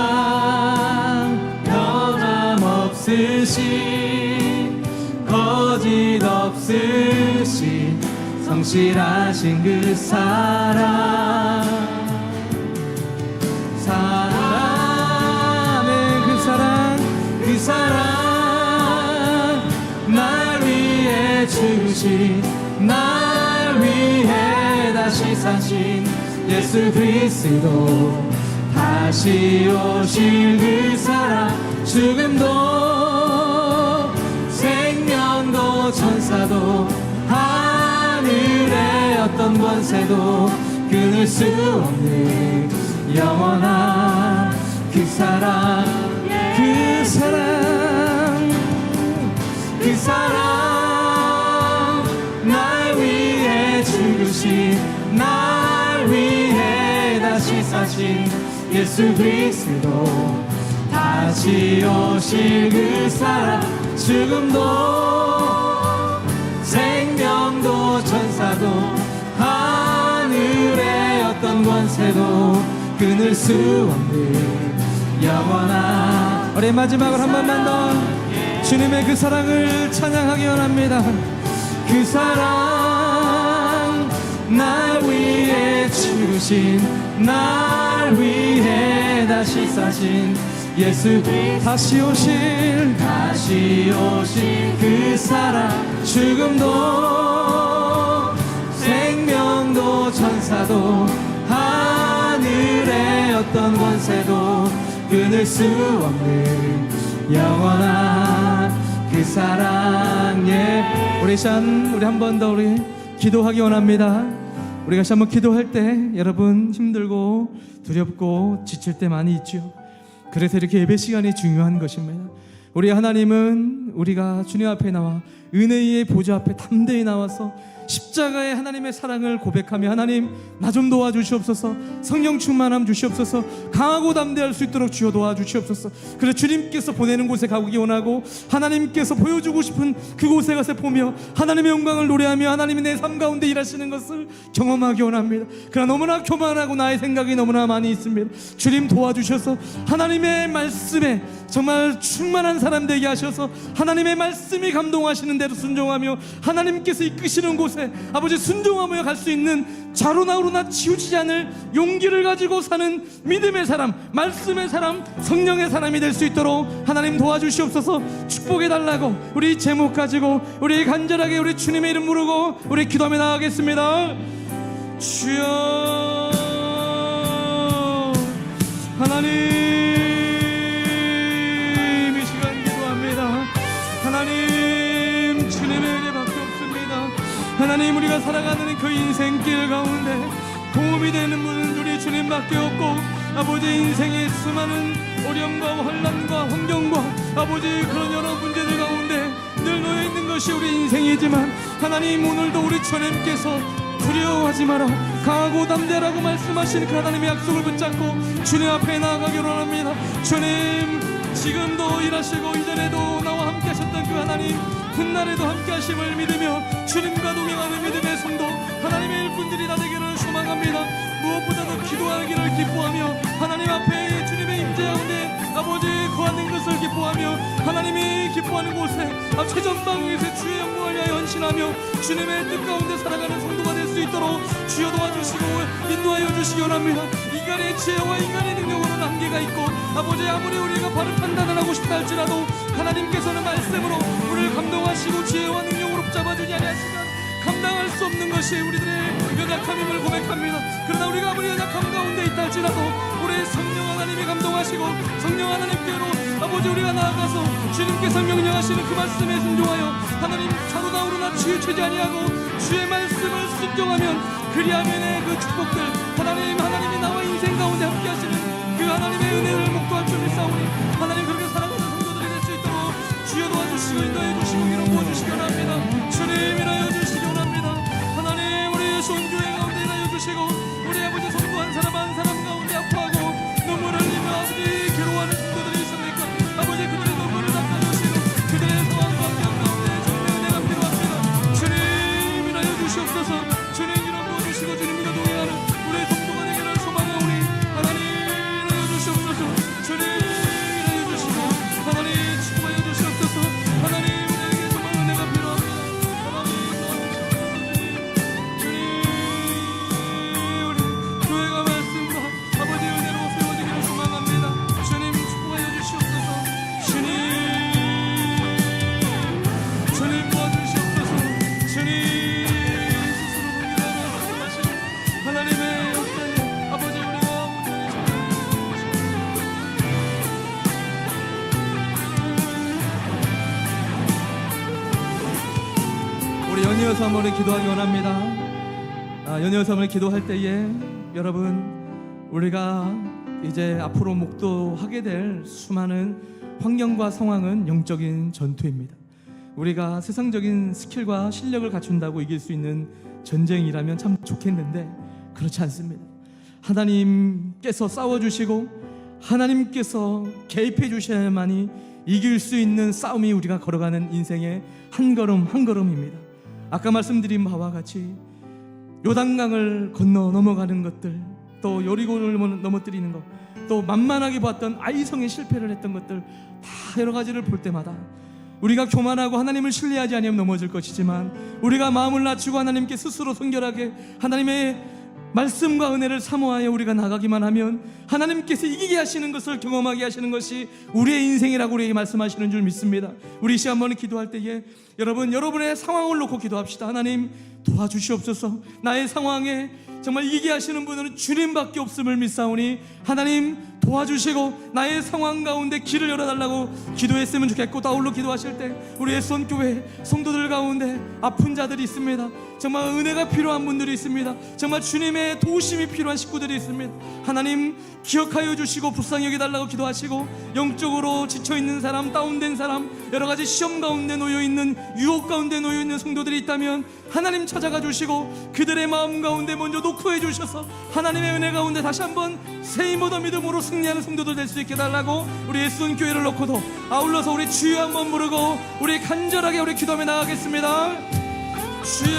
변함없으신 거짓 없으신 성실하신 그 사랑, 사랑의 그 사랑, 그 사랑 날 위해 죽으신 날 위해 다시 사신 예수 그리스도 다시 오실 그 사랑, 죽음도 생명도 천사도 하늘의 어떤 권세도 끊을 수 없는 영원한 그 사랑, 그 사랑, 그 사랑 날 위해 죽으신 날 위해 다시 사신 예수 그리스도 다시 오실 그 사랑, 죽음도 생명도 천사도 하늘의 어떤 권세도 끊을 수 없는 영원한. 우리 마지막으로 한 번만 더 주님의 그 사랑을 찬양하기 원합니다. 그 사랑 날 위해 죽으신 날 위해 다시 사신 예수 다시 오실 그 사랑, 죽음도 생명도 천사도 하늘의 어떤 권세도 끊을 수 없는 영원한 그 사랑. 예, 우리 한 번 더 우리 기도하기 원합니다. 우리가 다시 한번 기도할 때 여러분 힘들고 두렵고 지칠 때 많이 있죠. 그래서 이렇게 예배 시간이 중요한 것입니다. 우리 하나님은 우리가 주님 앞에 나와 은혜의 보좌 앞에 담대히 나와서 십자가의 하나님의 사랑을 고백하며 하나님 나 좀 도와주시옵소서, 성령 충만함 주시옵소서, 강하고 담대할 수 있도록 주여 도와주시옵소서. 그래 주님께서 보내는 곳에 가기 원하고 하나님께서 보여주고 싶은 그곳에 가서 보며 하나님의 영광을 노래하며 하나님이 내 삶 가운데 일하시는 것을 경험하기 원합니다. 그러나 너무나 교만하고 나의 생각이 너무나 많이 있습니다. 주님 도와주셔서 하나님의 말씀에 정말 충만한 사람 되게 하셔서 하나님의 말씀이 감동하시는 대로 순종하며 하나님께서 이끄시는 곳에 아버지 순종하며 갈 수 있는 좌로나우로나 치우치지 않을 용기를 가지고 사는 믿음의 사람, 말씀의 사람, 성령의 사람이 될 수 있도록 하나님 도와주시옵소서. 축복해달라고 우리 제목 가지고 우리 간절하게 우리 주님의 이름 부르고 우리 기도하며 나가겠습니다. 주여 하나님 이 시간 기도합니다. 하나님 주님의 은혜밖에 없습니다. 하나님 우리가 살아가는 그 인생길 가운데 도움이 되는 분은 우리 주님밖에 없고 아버지 인생의 수많은 어려움과 혼란과 환경과 아버지 그런 여러 문제들 가운데 늘 놓여있는 것이 우리 인생이지만 하나님 오늘도 우리 주님께서 두려워하지 마라 강하고 담대하라고 말씀하신 그 하나님의 약속을 붙잡고 주님 앞에 나아가기로 합니다. 주님 지금도 일하시고 이전에도 나와 함께 하셨던 그 하나님 훗날에도 함께 하심을 믿으며 주님과 동행하는 믿음의 성도 하나님의 일꾼들이 다 되기를 소망합니다. 무엇보다도 기도하기를 기뻐하며 하나님 앞에 주님의 임재 가운데 아버지 거하는 것을 기뻐하며 하나님이 기뻐하는 곳에 최전방에서 주의 영광을 위하여 헌신하며 주님의 뜻 가운데 살아가는 성도가 될 수 있도록 주여 도와주시고 인도하여 주시기 원합니다. 인간의 지혜와 인간의 능력으로는 한계가 있고 아버지 아무리 우리가 바른 판단을 하고 싶다 할지라도 하나님께서는 말씀으로 우리를 감동하시고 지혜와 능력으로 붙잡아주지 아니하시면 감당할 수 없는 것이 우리들의 연약함임을 고백합니다. 그러나 우리가 아무리 연약함 가운데 있다 할지라도 우리 성령 하나님이 감동하시고 성령 하나님께로 아버지 우리가 나아가서 주님께서 명령하시는 그 말씀에 순종하여 하나님 좌로나 우로나 치우치지 아니하고 주의 말씀을 순종하면 그리하면의 그 축복들 하나님이 나와 인생 가운데 함께 하시는 그 하나님의 은혜를 목도할 줄 믿사오니 하나님 그렇게 살아가는 성도들이 될 수 있도록 주여 도와주시고 인도해 주시고 위로 부어주시기 원합니다. 주님 인하여 주시기 원합니다. 하나님 우리 손교회 가운데 인하여 주시고 우리 아버지 성도 한 사람 한 사람 가운데 아파하고 눈물을 흘리며 아버지 괴로워하는 성도들이 있습니까? 아버지 그들의 눈물을 닦아주시고 그들의 상황과 환경 가운데 주님의 은혜가 필요합니다. 주님 인하여 주시옵소서. 주님 이름 부어주시고 주님과 동행하는 우리 성도가 되기를 소망하오니 하나님 인하여 주시옵소서. 주님 인하여 주시고 하나님 축복하여 주시옵소서. 하나님 우리에게 정말 은혜가 필요합니다. 하나님 주님 우리 교회가 말씀과 아버지 은혜로 세워지기를 소망합니다. 주님 축복하여 주시옵소서. 주님 도와주시옵소서. 주님 스스로 동일하여 말씀하시는 하나님의 역사에 아버지 우리와 온전히 우리 연이어서 한번 기도하기 원합니다. 연이어서 한번 기도할 때에 여러분 우리가 이제 앞으로 목도하게 될 수많은 환경과 상황은 영적인 전투입니다. 우리가 세상적인 스킬과 실력을 갖춘다고 이길 수 있는 전쟁이라면 참 좋겠는데 그렇지 않습니다. 하나님께서 싸워주시고 하나님께서 개입해 주셔야만이 이길 수 있는 싸움이 우리가 걸어가는 인생의 한 걸음 한 걸음입니다. 아까 말씀드린 바와 같이 요단강을 건너 넘어가는 것들, 또 여리고를 넘어뜨리는 것, 또 만만하게 봤던 아이성의 실패를 했던 것들 다 여러 가지를 볼 때마다 우리가 교만하고 하나님을 신뢰하지 않으면 넘어질 것이지만 우리가 마음을 낮추고 하나님께 스스로 성결하게 하나님의 말씀과 은혜를 사모하여 우리가 나가기만 하면 하나님께서 이기게 하시는 것을 경험하게 하시는 것이 우리의 인생이라고 우리에게 말씀하시는 줄 믿습니다. 우리 이 시간 한번 기도할 때에 여러분의 상황을 놓고 기도합시다. 하나님 도와주시옵소서. 나의 상황에 정말 이기게 하시는 분은 주님밖에 없음을 믿사오니 하나님 도와주시고 나의 상황 가운데 길을 열어달라고 기도했으면 좋겠고, 또 아울러 기도하실 때 우리 애선교회 성도들 가운데 아픈 자들이 있습니다. 정말 은혜가 필요한 분들이 있습니다. 정말 주님의 도우심이 필요한 식구들이 있습니다. 하나님 기억하여 주시고 불쌍히 여기달라고 기도하시고, 영적으로 지쳐있는 사람, 다운된 사람, 여러가지 시험 가운데 놓여있는, 유혹 가운데 놓여있는 성도들이 있다면 하나님 찾아가 주시고 그들의 마음 가운데 먼저 녹화해 주셔서 하나님의 은혜 가운데 다시 한번 새 힘보다 믿음으로 승리하는 성도들 될 수 있게 달라고 우리 예수님 교회를 놓고도 아울러서 우리 주여 한번 부르고 우리 간절하게 우리 기도하며 나가겠습니다. 주여,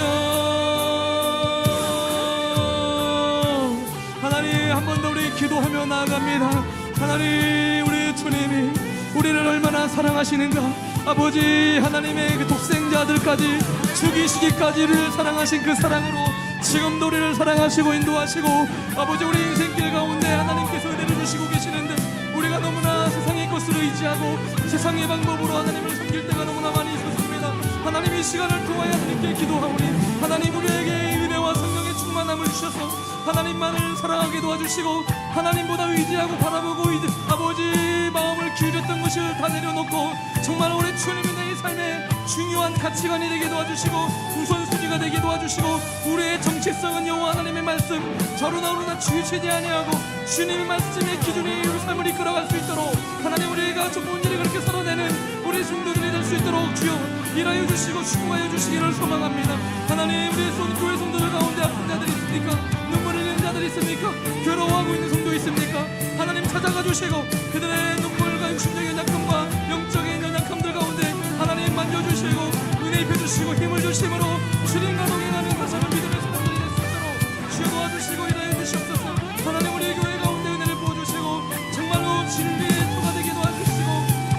하나님 한 번 더 우리 기도하며 나아갑니다. 하나님, 우리 주님이 우리를 얼마나 사랑하시는가. 아버지 하나님의 그 독생자들까지 죽이시기까지를 사랑하신 그 사랑으로 지금도 우리를 사랑하시고 인도하시고, 아버지 우리 인생길 가운데 하나님께서 은혜를 주시고 계시는데 우리가 너무나 세상의 것으로 의지하고 세상의 방법으로 하나님을 섬길 때가 너무나 많이 있었습니다. 하나님 이 시간을 통하여 하나님께 기도하오니 하나님 우리에게 은혜와 성령의 충만함을 주셔서 하나님만을 사랑하게 도와주시고 하나님보다 의지하고 바라보고 아버지 마음을 기울였던 것을 다 내려놓고 정말 우리 주님이 내 삶의 중요한 가치관이 되게 도와주시고 우선순위가 되게 도와주시고 우리의 정체성은 여호와 하나님의 말씀 저로나 오로나 치우치지 아니하고 주님의 말씀의 기준이 우리 삶을 이끌어갈 수 있도록 하나님 우리가 좋은 일을 그렇게 살아내는 우리 성도들이 될 수 있도록 주여 일하여 주시고 축복하여 주시기를 소망합니다. 하나님 우리 교회 성도들 가운데 아픈 자들이 있습니까? 눈물 흘리는 자들이 있습니까? 괴로워하고 있는 성도 있습니까? 하나님 찾아가 주시고 그들의 눈물과 육신적인 약함과 영적인 연약함들 가운데 하나님 만져주시고 은혜 입혀주시고 힘을 주심으로 주님과 동행하는 다시 한번 믿음의 사람들이 될 수 있도록 주여 도와주시고 일하여 주시옵소서. 하나님 우리 교회 가운데 은혜를 부어주시고 정말로 진리의 터가 되게 도와주시고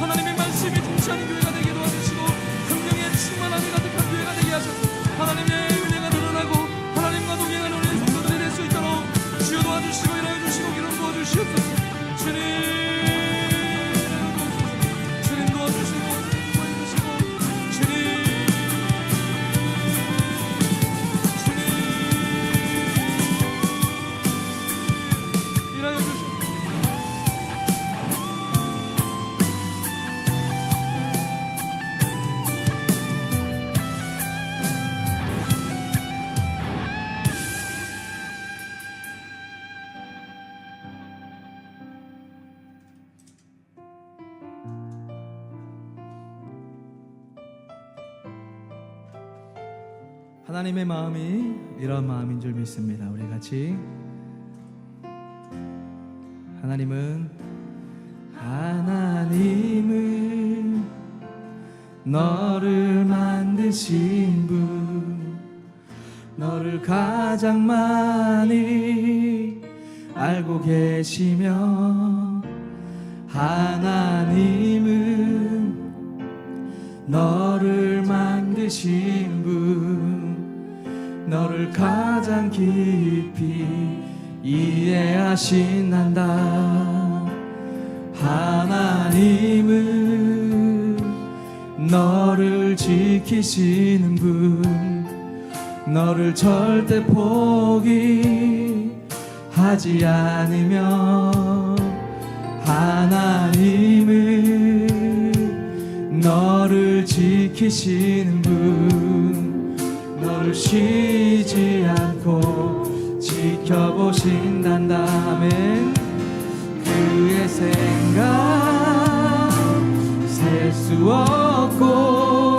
하나님의 말씀이 통치하는 교회가 되게 도와주시고 성령의 충만함이 가득한 교회가 되게 하셔서 하나님의 은혜가 늘어나고 하나님과 동행하는 우리 성도들이 될 수 있도록 주여 도와주시고 일하여 주시고 기름 부어주시옵소서. 주님 도와주시고 도와주시고 주님 일하여 주시옵소서. 하나님의 마음이 이런 마음인 줄 믿습니다. 우리 같이 하나님은 너를 만드신 분 너를 가장 많이 알고 계시며 하나님은 너를 만드신 분 너를 가장 깊이 이해하신단다. 하나님은 너를 지키시는 분 너를 절대 포기하지 않으며 하나님은 너를 지키시는 분 너를 쉬지 않고 지켜보신단다. 아멘. 그의 생각 셀 수 없고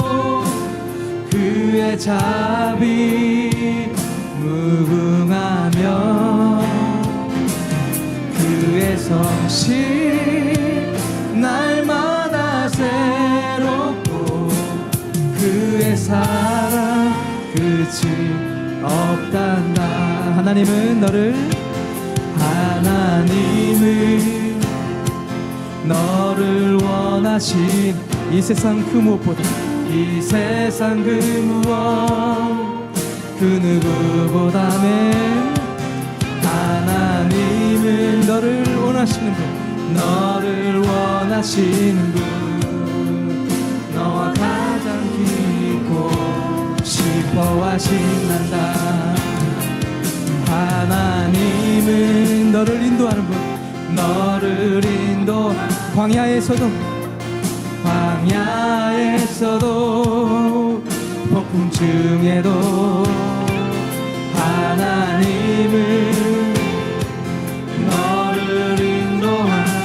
그의 자비 무궁하며 그의 성실 날마다 새롭고 그의 사랑 끝이 없단다. 하나님은 너를 원하신 이 세상 그 무엇보다 이 세상 그 무엇 그 누구보다는 하나님은 너를 원하시는 분 너를 원하시는 분 너와 가장 깊고 싶어하신단다. 하나님은 너를 인도하는 분 너를 인도하는 광야에서도 폭풍 중에도 하나님은 너를 인도하는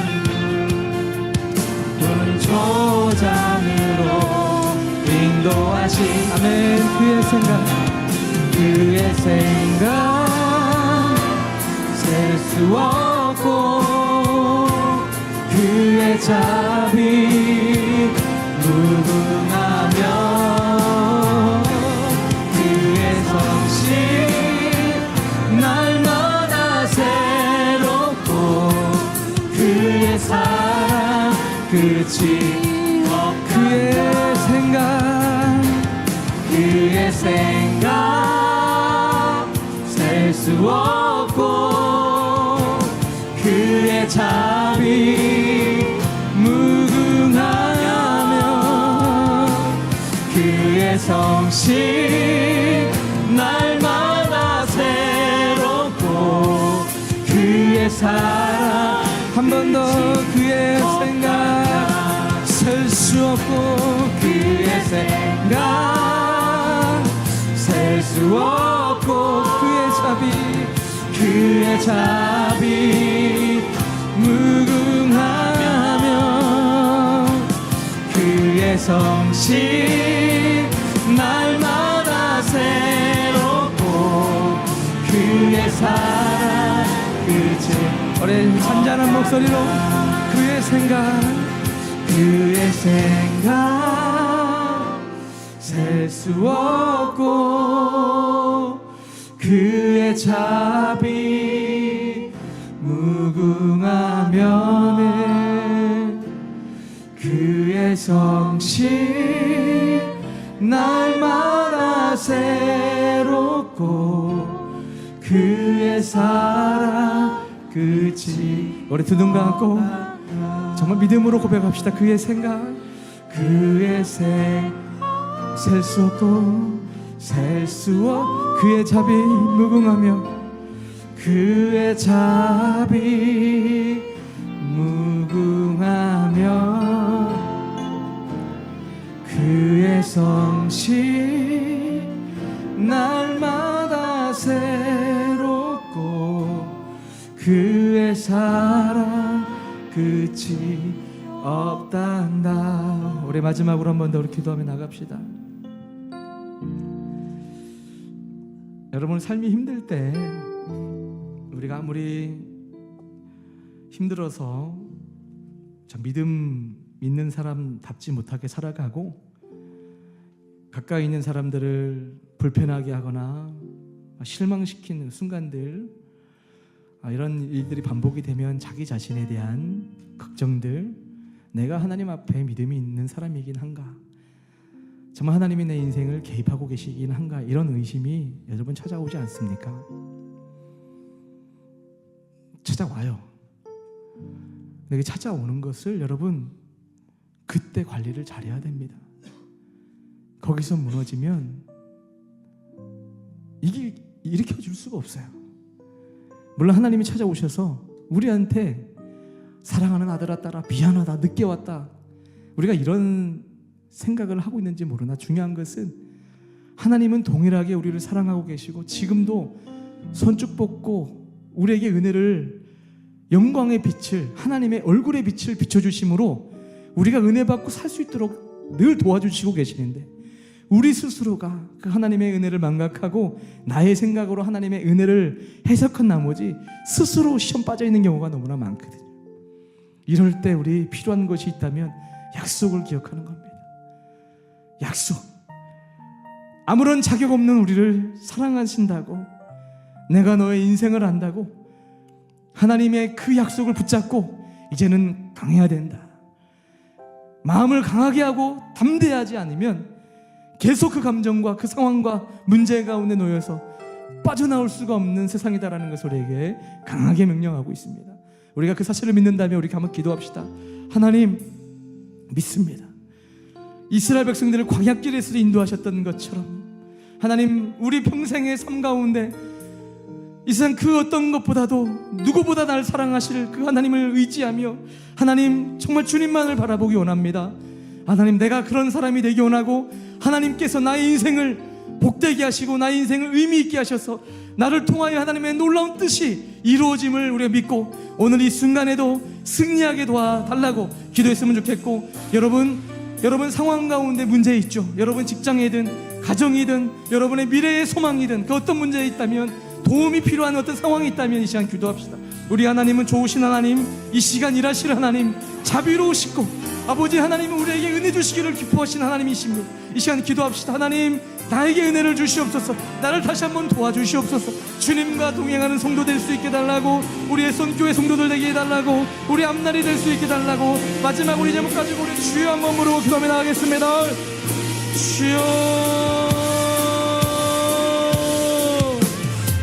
분초장으로 인도하신 아멘. 그의 생각 셀 수 없고 그의 자비 무궁하며 그의 성실 날마다 새롭고 그의 사랑 끝이 없고 그의 생각 셀 수 없고 그의 자비 무궁하며 그의 성실 날마다 새롭고 그의 사랑 한 번 더 그의 생각 셀 수 없고 그의 생각 셀 수 없고 그의 자비 무궁하며 그의 성실 날마다 새롭고 그의 사랑 그치 우리 잔잔한 목소리로 그의 생각 셀 수 없고 그의 자비 무궁하며 그의 성실 날마다 새롭고 그의 사랑 끝이 우리 두 눈 감고 정말 믿음으로 고백합시다. 그의 생각 셀 수 없고 그의 자비 무궁하며 그의 자비 무궁하며 그의 성실 날마다 새롭고 그의 사랑 끝이 없단다. 우리 마지막으로 한 번 더 우리 기도하며 나갑시다. 여러분 삶이 힘들 때 우리가 아무리 힘들어서 저 믿음 있는 사람답지 못하게 살아가고 가까이 있는 사람들을 불편하게 하거나 실망시키는 순간들 이런 일들이 반복이 되면 자기 자신에 대한 걱정들 내가 하나님 앞에 믿음이 있는 사람이긴 한가 정말 하나님이 내 인생을 개입하고 계시긴 한가 이런 의심이 여러분 찾아오지 않습니까? 찾아와요. 근데 찾아오는 것을 여러분 그때 관리를 잘해야 됩니다. 거기서 무너지면 이게 일으켜줄 수가 없어요. 물론 하나님이 찾아오셔서 우리한테 사랑하는 아들아 딸아 미안하다 늦게 왔다 우리가 이런 생각을 하고 있는지 모르나 중요한 것은 하나님은 동일하게 우리를 사랑하고 계시고 지금도 손쭉 뻗고 우리에게 은혜를 영광의 빛을 하나님의 얼굴의 빛을 비춰주심으로 우리가 은혜 받고 살 수 있도록 늘 도와주시고 계시는데 우리 스스로가 그 하나님의 은혜를 망각하고 나의 생각으로 하나님의 은혜를 해석한 나머지 스스로 시험 빠져 있는 경우가 너무나 많거든요. 이럴 때 우리 필요한 것이 있다면 약속을 기억하는 겁니다. 약속. 아무런 자격 없는 우리를 사랑하신다고 내가 너의 인생을 안다고 하나님의 그 약속을 붙잡고 이제는 강해야 된다. 마음을 강하게 하고 담대하지 않으면 계속 그 감정과 그 상황과 문제 가운데 놓여서 빠져나올 수가 없는 세상이다라는 것을 우리에게 강하게 명령하고 있습니다. 우리가 그 사실을 믿는다면 우리 한번 기도합시다. 하나님 믿습니다. 이스라엘 백성들을 광야길에서 인도하셨던 것처럼 하나님 우리 평생의 삶 가운데 이 세상 그 어떤 것보다도 누구보다 날 사랑하실 그 하나님을 의지하며 하나님 정말 주님만을 바라보기 원합니다. 하나님 내가 그런 사람이 되기 원하고 하나님께서 나의 인생을 복되게 하시고 나의 인생을 의미 있게 하셔서 나를 통하여 하나님의 놀라운 뜻이 이루어짐을 우리가 믿고 오늘 이 순간에도 승리하게 도와달라고 기도했으면 좋겠고 여러분 상황 가운데 문제 있죠. 여러분 직장이든 가정이든 여러분의 미래의 소망이든 그 어떤 문제에 있다면 도움이 필요한 어떤 상황이 있다면 이 시간 기도합시다. 우리 하나님은 좋으신 하나님, 이 시간 일하실 하나님, 자비로우시고 아버지 하나님은 우리에게 은혜 주시기를 기뻐하신 하나님이십니다. 이 시간 기도합시다. 하나님 나에게 은혜를 주시옵소서. 나를 다시 한번 도와주시옵소서. 주님과 동행하는 성도 될 수 있게 달라고 우리의 선교회 성도들 되게 해달라고 우리 앞날이 될 수 있게 달라고 마지막 우리 제목 가지고 우리 주여 한번 부르고 기도하며 나가겠습니다. 주여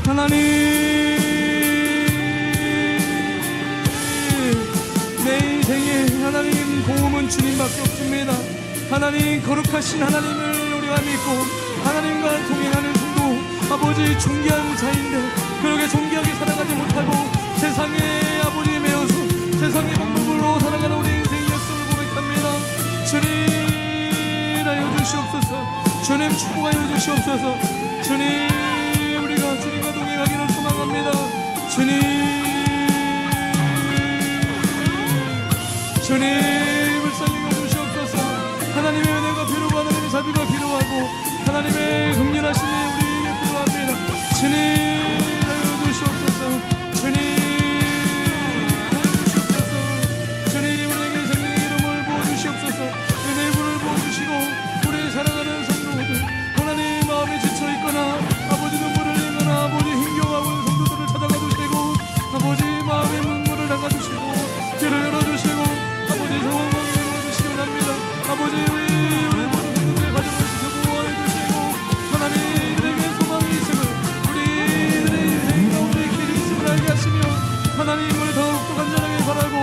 하나님 내 인생에 하나님 도움은 주님밖에 없습니다. 하나님 거룩하신 하나님을 우리가 믿고 하나님과 동행하는 성도 아버지 존귀한 자인데 그렇게 존귀하게 살아가지 못하고 세상에 아버지 매어서 세상의 방법으로 살아가는 우리 인생이었음을 고백합니다. 주님 하여 주시옵소서. 주님 축복하여 주시옵소서. 주님 우리가 주님과 동행하기를 소망합니다. 주님을 살리여 주시옵소서. 하나님의 은혜가 필요하고 하나님의 자비가 필요하고 하나님의 긍휼하심이 우리에게 필요합니다. 주님 하여 주시옵소서. 주님 하여 주시옵소서. 주님 우리에게 생명의 이름을 부어주시옵소서. 은혜의 불을 부어주시고 우리 사랑하는 성도들 하나님 마음에 지쳐있거나 아버지 눈물을 흘리거나 아버지 힘겨워하고 있는 성도들을 찾아가 주시고 아버지 마음의 문물을 닫아주시고 길을 열어주시고 아버지 성원광이 열어주시기 원합니다. 아버지 우리 모든 성도들의 가정을 지켜보호해 주시고 하나님에게 소망이 있음을 우리들의 인생 가운데 길이 있음을 알게 하시며 하나님을 더욱더 간절하게 바라고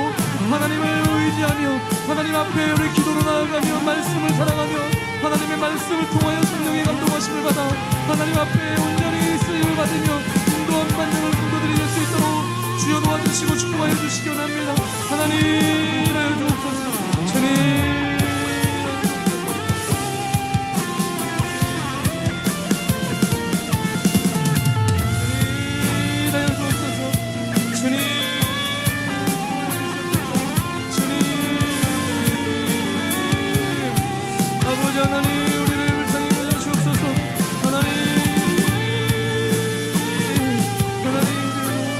하나님을 의지하며 하나님 앞에 우리 기도로 나아가며 말씀을 사랑하며 하나님의 말씀을 통하여 성령의 감동하심을 받아 하나님 앞에 온전히 쓰임을 받으며 인도함 받는 성도들이 될 수 있도록 주여 도와주시고 축복하여 주시기 원합니다. 하나님 하여 주옵소서. 주님 하나님 우리를 불쌍히 여겨주시옵소서. 하나님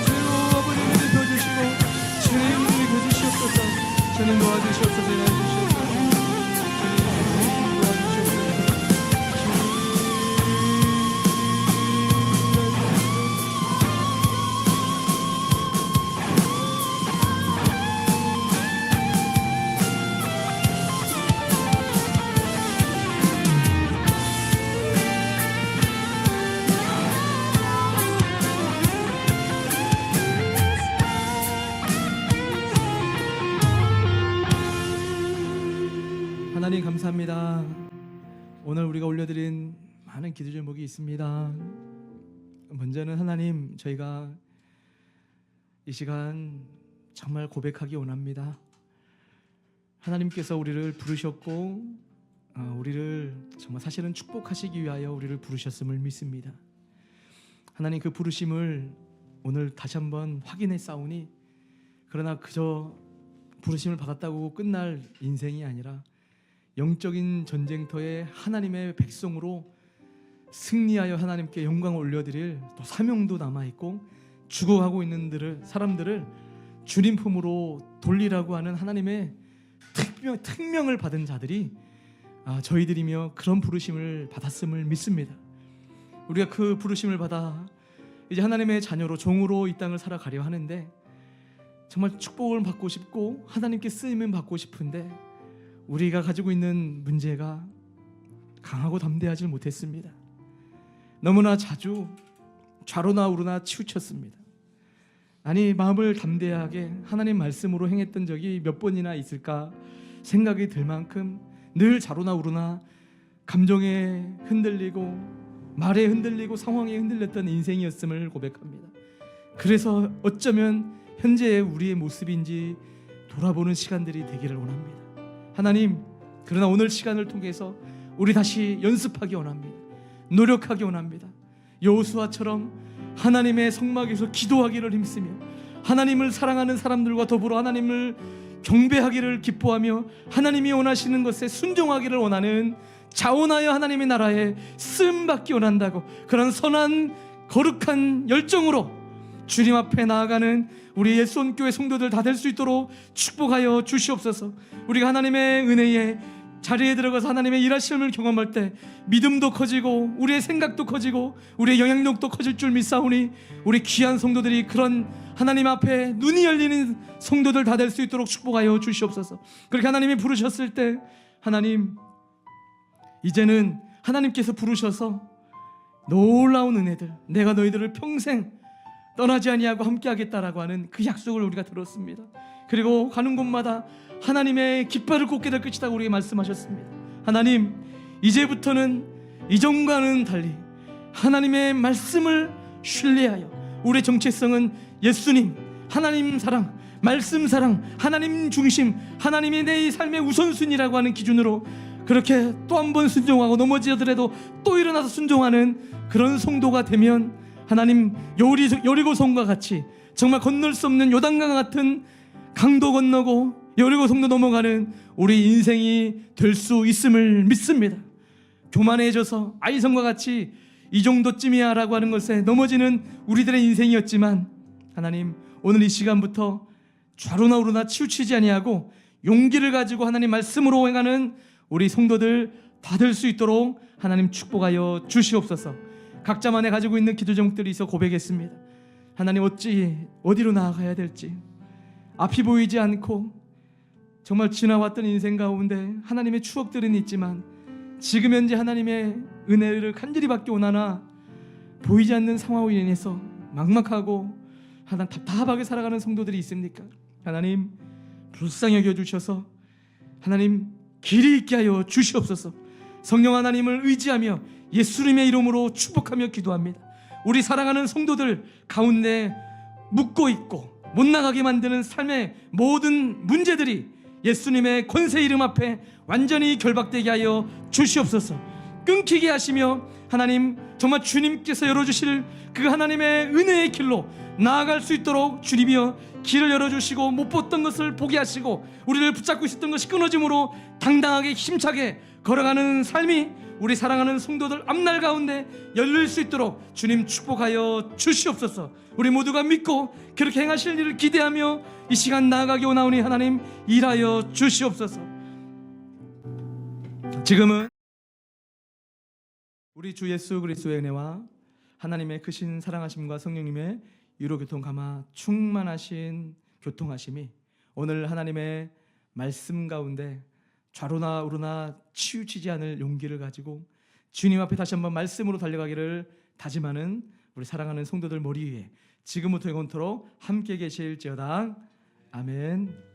주여 아버님을 입혀주시고 주님 입혀주시옵소서. 주님 도와주시옵소서. 인하여주시옵소서. 주님 도와주시옵소서. 하나님 감사합니다. 오늘 우리가 올려드린 많은 기도 제목이 있습니다. 먼저는 하나님 저희가 이 시간 정말 고백하기 원합니다. 하나님께서 우리를 부르셨고 우리를 정말 사실은 축복하시기 위하여 우리를 부르셨음을 믿습니다. 하나님 그 부르심을 오늘 다시 한번 확인해 싸우니 그러나 그저 부르심을 받았다고 끝날 인생이 아니라 영적인 전쟁터에 하나님의 백성으로 승리하여 하나님께 영광을 올려드릴 또 사명도 남아있고 죽어가고 있는 사람들을 주님 품으로 돌리라고 하는 하나님의 특명을 받은 자들이 저희들이며 그런 부르심을 받았음을 믿습니다. 우리가 그 부르심을 받아 이제 하나님의 자녀로 종으로 이 땅을 살아가려 하는데 정말 축복을 받고 싶고 하나님께 쓰임을 받고 싶은데 우리가 가지고 있는 문제가 강하고 담대하지 못했습니다. 너무나 자주 좌로나 우로나 치우쳤습니다. 아니 마음을 담대하게 하나님 말씀으로 행했던 적이 몇 번이나 있을까 생각이 들 만큼 늘 좌로나 우로나 감정에 흔들리고 말에 흔들리고 상황에 흔들렸던 인생이었음을 고백합니다. 그래서 어쩌면 현재의 우리의 모습인지 돌아보는 시간들이 되기를 원합니다. 하나님 그러나 오늘 시간을 통해서 우리 다시 연습하기 원합니다. 노력하기 원합니다. 여호수아처럼 하나님의 성막에서 기도하기를 힘쓰며 하나님을 사랑하는 사람들과 더불어 하나님을 경배하기를 기뻐하며 하나님이 원하시는 것에 순종하기를 원하는 자원하여 하나님의 나라에 쓰임받기 원한다고 그런 선한 거룩한 열정으로 주님 앞에 나아가는 우리 예수원교회 성도들 다 될 수 있도록 축복하여 주시옵소서. 우리가 하나님의 은혜에 자리에 들어가서 하나님의 일하심을 경험할 때 믿음도 커지고 우리의 생각도 커지고 우리의 영향력도 커질 줄 믿사오니 우리 귀한 성도들이 그런 하나님 앞에 눈이 열리는 성도들 다 될 수 있도록 축복하여 주시옵소서. 그렇게 하나님이 부르셨을 때 하나님 이제는 하나님께서 부르셔서 놀라운 은혜들 내가 너희들을 평생 떠나지 아니하고 함께하겠다라고 하는 그 약속을 우리가 들었습니다. 그리고 가는 곳마다 하나님의 깃발을 꽂게 될 것이라고 우리에게 말씀하셨습니다. 하나님 이제부터는 이전과는 달리 하나님의 말씀을 신뢰하여 우리의 정체성은 예수님 하나님 사랑, 말씀 사랑, 하나님 중심, 하나님이 내 삶의 우선순위라고 하는 기준으로 그렇게 또 한 번 순종하고 넘어지더라도 또 일어나서 순종하는 그런 성도가 되면 하나님 여리고성과 같이 정말 건널 수 없는 요단강 같은 강도 건너고 여리고성도 넘어가는 우리 인생이 될 수 있음을 믿습니다. 교만해져서 아이성과 같이 이 정도쯤이야 라고 하는 것에 넘어지는 우리들의 인생이었지만 하나님 오늘 이 시간부터 좌로나 우로나 치우치지 아니하고 용기를 가지고 하나님 말씀으로 행하는 우리 성도들 다 될 수 있도록 하나님 축복하여 주시옵소서. 각자만의 가지고 있는 기도 제목들이 있어 고백했습니다. 하나님 어디로 나아가야 될지 앞이 보이지 않고 정말 지나왔던 인생 가운데 하나님의 추억들은 있지만 지금 현재 하나님의 은혜를 간절히 받기 원하나 보이지 않는 상황으로 인해서 막막하고 하나님 답답하게 살아가는 성도들이 있습니까? 하나님 불쌍히 여겨주셔서 하나님 길이 있게 하여 주시옵소서. 성령 하나님을 의지하며 예수님의 이름으로 축복하며 기도합니다. 우리 사랑하는 성도들 가운데 묻고 있고 못 나가게 만드는 삶의 모든 문제들이 예수님의 권세 이름 앞에 완전히 결박되게 하여 주시옵소서. 끊기게 하시며 하나님 정말 주님께서 열어주실 그 하나님의 은혜의 길로 나아갈 수 있도록 주님이여 길을 열어주시고 못 봤던 것을 보게 하시고 우리를 붙잡고 있었던 것이 끊어짐으로 당당하게 힘차게 걸어가는 삶이 우리 사랑하는 성도들 앞날 가운데 열릴 수 있도록 주님 축복하여 주시옵소서. 우리 모두가 믿고 그렇게 행하실 일을 기대하며 이 시간 나아가기 원하오니 하나님 일하여 주시옵소서. 지금은 우리 주 예수 그리스도의 은혜와 하나님의 크신 사랑하심과 성령님의 유로교통 감화 충만하신 교통하심이 오늘 하나님의 말씀 가운데 좌로나 우로나 치우치지 않을 용기를 가지고 주님 앞에 다시 한번 말씀으로 달려가기를 다짐하는 우리 사랑하는 성도들 머리 위에 지금부터 영원토록 함께 계실지어다. 아멘.